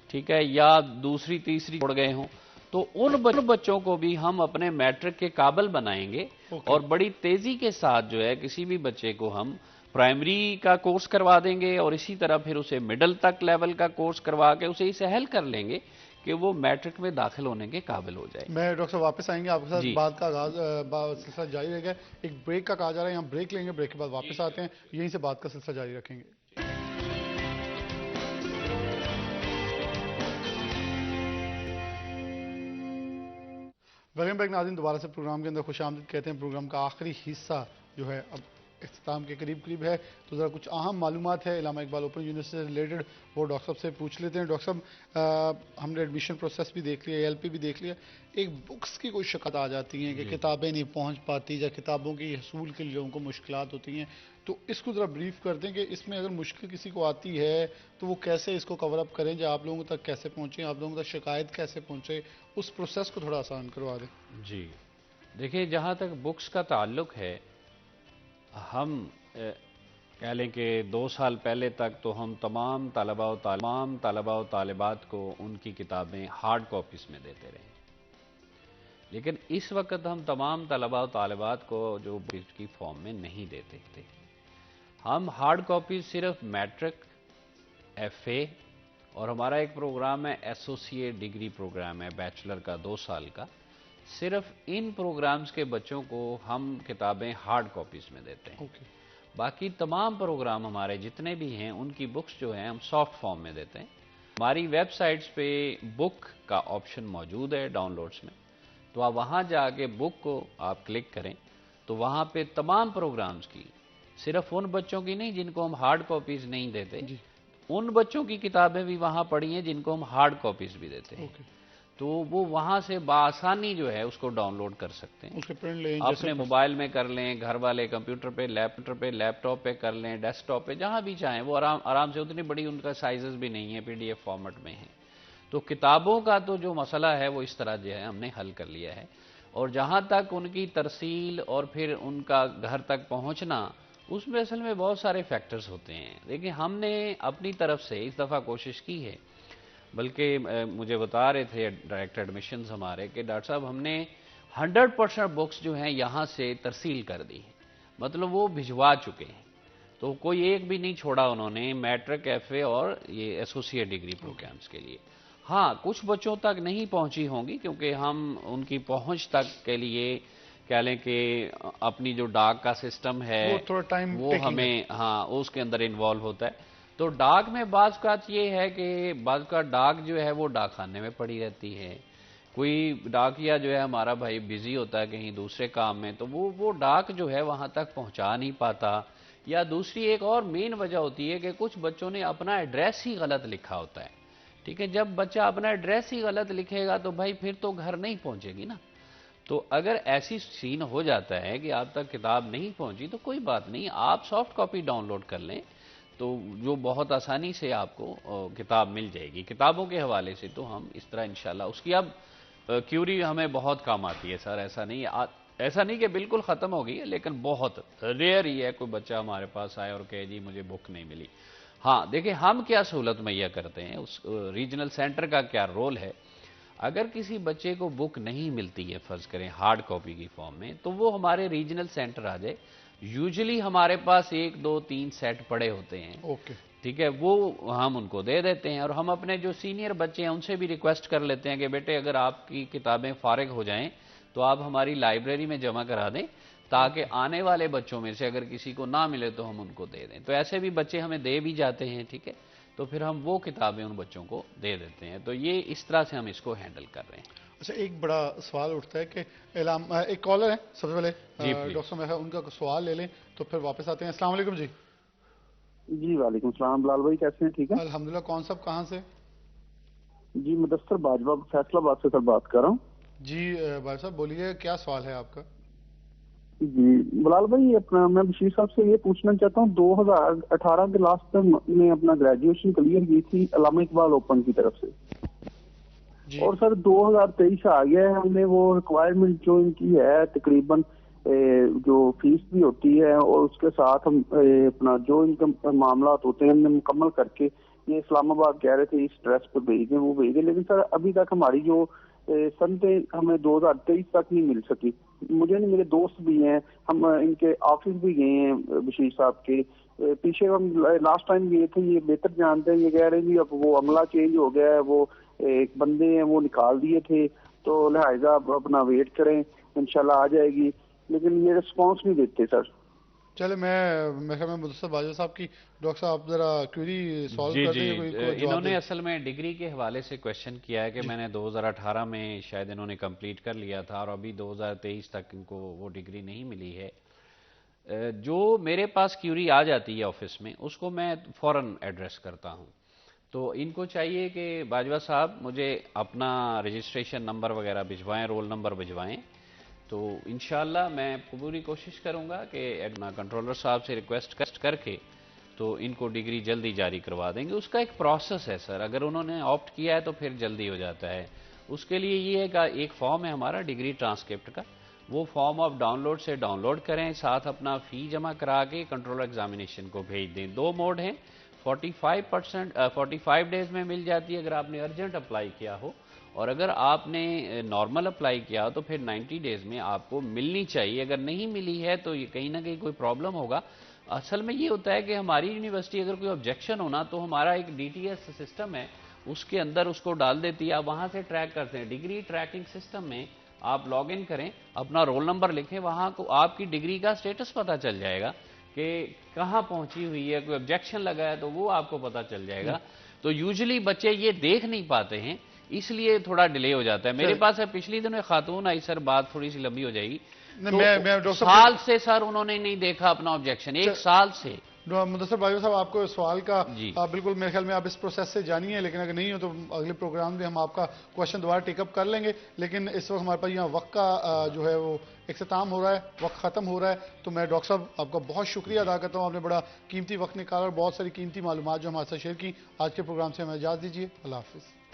Speaker 5: ठीक है, या दूसरी तीसरी छोड़ गए हों, तो उन बच्चों को भी हम अपने मैट्रिक के काबिल बनाएंगे। और बड़ी तेज़ी के साथ जो है किसी भी बच्चे को हम प्राइमरी का कोर्स करवा देंगे और इसी तरह फिर उसे मिडिल तक लेवल का कोर्स करवा के उसे इसे सहल कर लेंगे कि वो मैट्रिक में दाखिल होने के काबिल हो जाए।
Speaker 1: मैं डॉक्टर साहब वापस आएंगे आपके साथ, बात का आगाज सिलसिला जारी रहेगा। एक ब्रेक का कहा जा रहा है, यहाँ ब्रेक लेंगे, ब्रेक के बाद वापस आते हैं, यहीं से बात का सिलसिला जारी रखेंगे। वेलकम बैक नाज़रीन, दोबारा से प्रोग्राम के अंदर खुशामदीद कहते हैं। प्रोग्राम का आखिरी हिस्सा जो है अब इख्तिताम के करीब है, तो ज़रा कुछ अहम मालूमात है इलामा इकबाल ओपन यूनिवर्सिटी से रिलेटेड, वो डॉक्टर साहब से पूछ लेते हैं। डॉक्टर साहब, हमने एडमिशन प्रोसेस भी देख लिया, ALP भी देख लिया, एक बुक्स की कोई शिकायत आ जाती हैं कि किताबें नहीं पहुँच पाती या किताबों की हसूल के लिए लोगों को मुश्किलात होती हैं, तो इसको ज़रा ब्रीफ कर दें कि इसमें अगर मुश्किल किसी को आती है तो वो कैसे इसको कवर अप करें, जो आप लोगों तक कैसे पहुँचे, आप लोगों तक शिकायत कैसे पहुँचे, उस प्रोसेस को थोड़ा आसान करवा दें।
Speaker 5: जी देखिए, जहाँ तक बुक्स का ताल्लुक है, हम कह लें कि 2 साल पहले तक तो हम तमाम तलबा व तालिबात को उनकी किताबें हार्ड कॉपीज़ में देते रहे, लेकिन इस वक्त हम तमाम तलबा व तालिबात को जो बुक्स की फॉर्म में नहीं देते थे। हम हार्ड कॉपीज़ सिर्फ मैट्रिक, FA और हमारा एक प्रोग्राम है एसोसिएट डिग्री प्रोग्राम है बैचलर का 2 साल का, सिर्फ इन प्रोग्राम्स के बच्चों को हम किताबें हार्ड कॉपीज़ में देते हैं। बाकी तमाम प्रोग्राम हमारे जितने भी हैं उनकी बुक्स जो हैं हम सॉफ्ट फॉर्म में देते हैं। हमारी वेबसाइट्स पे बुक का ऑप्शन मौजूद है डाउनलोड्स में, तो आप वहाँ जाके बुक को आप क्लिक करें तो वहाँ पे तमाम प्रोग्राम्स की, सिर्फ उन बच्चों की नहीं जिनको हम हार्ड कॉपीज़ नहीं देते, उन बच्चों की किताबें भी वहाँ पड़ी हैं जिनको हम हार्ड कॉपीज़ भी देते हैं। तो वो वहाँ से बासानी जो है उसको डाउनलोड कर सकते हैं,
Speaker 1: उसके प्रिंट लें,
Speaker 5: अपने मोबाइल में कर लें, घर वाले कंप्यूटर पे, लैपटॉप पे कर लें, डेस्कटॉप पे, जहाँ भी चाहें। वो आराम से, उतनी बड़ी उनका साइजेस भी नहीं है, PDF फॉर्मेट में है। तो किताबों का तो जो मसला है वो इस तरह जो है हमने हल कर लिया है। और जहाँ तक उनकी तरसील और फिर उनका घर तक पहुँचना, उसमें असल में बहुत सारे फैक्टर्स होते हैं। लेकिन हमने अपनी तरफ से इस दफ़ा कोशिश की है, बल्कि मुझे बता रहे थे डायरेक्टर एडमिशन्स हमारे कि डॉक्टर साहब हमने 100% बुक्स जो हैं यहाँ से तरसील कर दी है, मतलब वो भिजवा चुके हैं, तो कोई एक भी नहीं छोड़ा उन्होंने मैट्रिक, FA और ये एसोसिएट डिग्री प्रोग्राम्स के लिए। हाँ, कुछ बच्चों तक नहीं पहुँची होंगी क्योंकि हम उनकी पहुँच तक के लिए कह लें कि अपनी जो डाक का सिस्टम है
Speaker 1: वो थोड़ा टाइम
Speaker 5: वो हमें, हाँ, उसके अंदर इन्वॉल्व होता है। तो डाक में बाज़ बात ये है कि बाज़ का डाक जो है वो डाक खाने में पड़ी रहती है, कोई डाकिया जो है हमारा भाई बिजी होता है कहीं दूसरे काम में, तो वो डाक जो है वहाँ तक पहुँचा नहीं पाता। या दूसरी एक और मेन वजह होती है कि कुछ बच्चों ने अपना एड्रेस ही गलत लिखा होता है, ठीक है। जब बच्चा अपना एड्रेस ही गलत लिखेगा तो भाई फिर तो घर नहीं पहुँचेगी ना। तो अगर ऐसी सीन हो जाता है कि आप तक किताब नहीं पहुँची तो कोई बात नहीं, आप सॉफ्ट कॉपी डाउनलोड कर लें, तो जो बहुत आसानी से आपको किताब मिल जाएगी। किताबों के हवाले से तो हम इस तरह इंशाल्लाह, उसकी अब क्यूरी हमें बहुत काम आती है सर, ऐसा नहीं कि बिल्कुल ख़त्म हो गई है, लेकिन बहुत रेयर ही है कोई बच्चा हमारे पास आए और कहे जी मुझे बुक नहीं मिली। हाँ, देखिए हम क्या सहूलत मुहैया करते हैं, उस रीजनल सेंटर का क्या रोल है। अगर किसी बच्चे को बुक नहीं मिलती है, फ़र्ज़ करें हार्ड कॉपी की फॉर्म में, तो वो हमारे रीजनल सेंटर आ जाए। यूजुअली हमारे पास 1, 2, 3 सेट पड़े होते हैं, ठीक है, वो हम उनको दे देते हैं। और हम अपने जो सीनियर बच्चे हैं उनसे भी रिक्वेस्ट कर लेते हैं कि बेटे अगर आपकी किताबें फारिग हो जाएं तो आप हमारी लाइब्रेरी में जमा करा दें, ताकि आने वाले बच्चों में से अगर किसी को ना मिले तो हम उनको दे दें। तो ऐसे भी बच्चे हमें दे भी जाते हैं, ठीक है, तो फिर हम वो किताबें उन बच्चों को दे देते हैं। तो ये इस तरह से हम इसको हैंडल कर रहे हैं।
Speaker 1: अच्छा, एक बड़ा सवाल उठता है कि एक कॉलर है सबसे पहले,
Speaker 5: जी, प्लीज।
Speaker 1: डॉक्टर साहब उनका सवाल ले लें तो फिर वापस आते हैं। अस्सलाम वालेकुम जी।
Speaker 6: जी वालेकुम सलाम। बिलाल भाई कैसे हैं? ठीक है
Speaker 1: अल्हम्दुलिल्लाह। कौन साहब कहाँ से?
Speaker 6: जी, मुदस्सर बाजवा फैसलाबाद से सर बात कर रहा हूँ।
Speaker 1: जी भाई साहब बोलिए, क्या सवाल है आपका?
Speaker 6: जी बिलाल भाई, अपना मैं बशीर साहब से ये पूछना चाहता हूँ, 2018 के लास्ट में अपना ग्रेजुएशन क्लियर की थी अल्लामा इकबाल ओपन की तरफ से, और सर 2023 आ गया है, हमने वो रिक्वायरमेंट जो इनकी है तकरीबन जो फीस भी होती है और उसके साथ हम अपना जो इनके मामला होते हैं हमने मुकम्मल करके ये इस्लामाबाद कह रहे थे इस एड्रेस पर भेज दें, वो भेज दें, लेकिन सर अभी तक हमारी जो सनतें हमें 2023 तक नहीं मिल सकी। मुझे नहीं, मेरे दोस्त भी हैं, हम इनके ऑफिस भी गए हैं बशीर साहब के, पीछे हम लास्ट टाइम गए थे, ये बेहतर जानते हैं, ये कह रहे हैं जी अब वो अमला चेंज हो गया है, वो एक बंदे हैं वो निकाल दिए थे, तो लिहाजा अपना वेट करें, इंशाल्लाह आ जाएगी, लेकिन ये रिस्पॉन्स नहीं देते सर।
Speaker 1: चले मैं ख्याल में मुदस्सर बाजवा साहब की, डॉक्टर साहब आप जरा क्वेरी सॉल्व कर देंगे, कोई जवाब
Speaker 5: इन्होंने
Speaker 1: दें।
Speaker 5: असल में डिग्री के हवाले से क्वेश्चन किया है कि मैंने 2018 में शायद इन्होंने कंप्लीट कर लिया था और अभी 2023 तक इनको वो डिग्री नहीं मिली है। जो मेरे पास क्यूरी आ जाती है ऑफिस में उसको मैं फौरन एड्रेस करता हूं। तो इनको चाहिए कि बाजवा साहब मुझे अपना रजिस्ट्रेशन नंबर वगैरह भिजवाएं, रोल नंबर भिजवाएं, तो इंशाल्लाह मैं पूरी कोशिश करूंगा कि अपना कंट्रोलर साहब से रिक्वेस्ट करके तो इनको डिग्री जल्दी जारी करवा देंगे। उसका एक प्रोसेस है सर, अगर उन्होंने ऑप्ट किया है तो फिर जल्दी हो जाता है। उसके लिए ये एक फॉर्म है हमारा डिग्री ट्रांसक्रिप्ट का, वो फॉर्म आप डाउनलोड से डाउनलोड करें, साथ अपना फी जमा करा के कंट्रोलर एग्जामिनेशन को भेज दें। 2 मोड हैं, 45 डेज में मिल जाती है अगर आपने अर्जेंट अप्लाई किया हो, और अगर आपने नॉर्मल अप्लाई किया तो फिर 90 डेज में आपको मिलनी चाहिए। अगर नहीं मिली है तो ये कहीं ना कहीं कोई प्रॉब्लम होगा। असल में ये होता है कि हमारी यूनिवर्सिटी अगर कोई ऑब्जेक्शन होना तो हमारा एक DTS सिस्टम है, उसके अंदर उसको डाल देती है, आप वहां से ट्रैक करते हैं। डिग्री ट्रैकिंग सिस्टम में आप लॉग इन करें, अपना रोल नंबर लिखें, वहां को आपकी डिग्री का स्टेटस पता चल जाएगा कि कहाँ पहुंची हुई है, कोई ऑब्जेक्शन लगा है तो वो आपको पता चल जाएगा। तो यूजुअली बच्चे ये देख नहीं पाते हैं, इसलिए थोड़ा डिले हो जाता है। मेरे पास है पिछली दिनों खातून आई, सर बात थोड़ी सी लंबी हो जाएगी, तो साल से सर उन्होंने नहीं देखा अपना ऑब्जेक्शन, 1 साल से।
Speaker 1: मुदस्सर बाजवा साहब आपको सवाल का बिल्कुल मेरे ख्याल में आप इस प्रोसेस से जानिए, लेकिन अगर नहीं हो तो अगले प्रोग्राम में हम आपका क्वेश्चन दोबारा टेकअप कर लेंगे। लेकिन इस वक्त हमारे पास यहाँ वक्त का जो है वो इख्तिताम हो रहा है, वक्त ख़त्म हो रहा है। तो मैं डॉक्टर साहब आपका बहुत शुक्रिया अदा करता हूँ, आपने बड़ा कीमती वक्त निकाला और बहुत सारी कीमती मालूमात जो हमारे साथ शेयर की। आज के प्रोग्राम से हमें इजाज़त दीजिए, अल्लाह हाफिज़।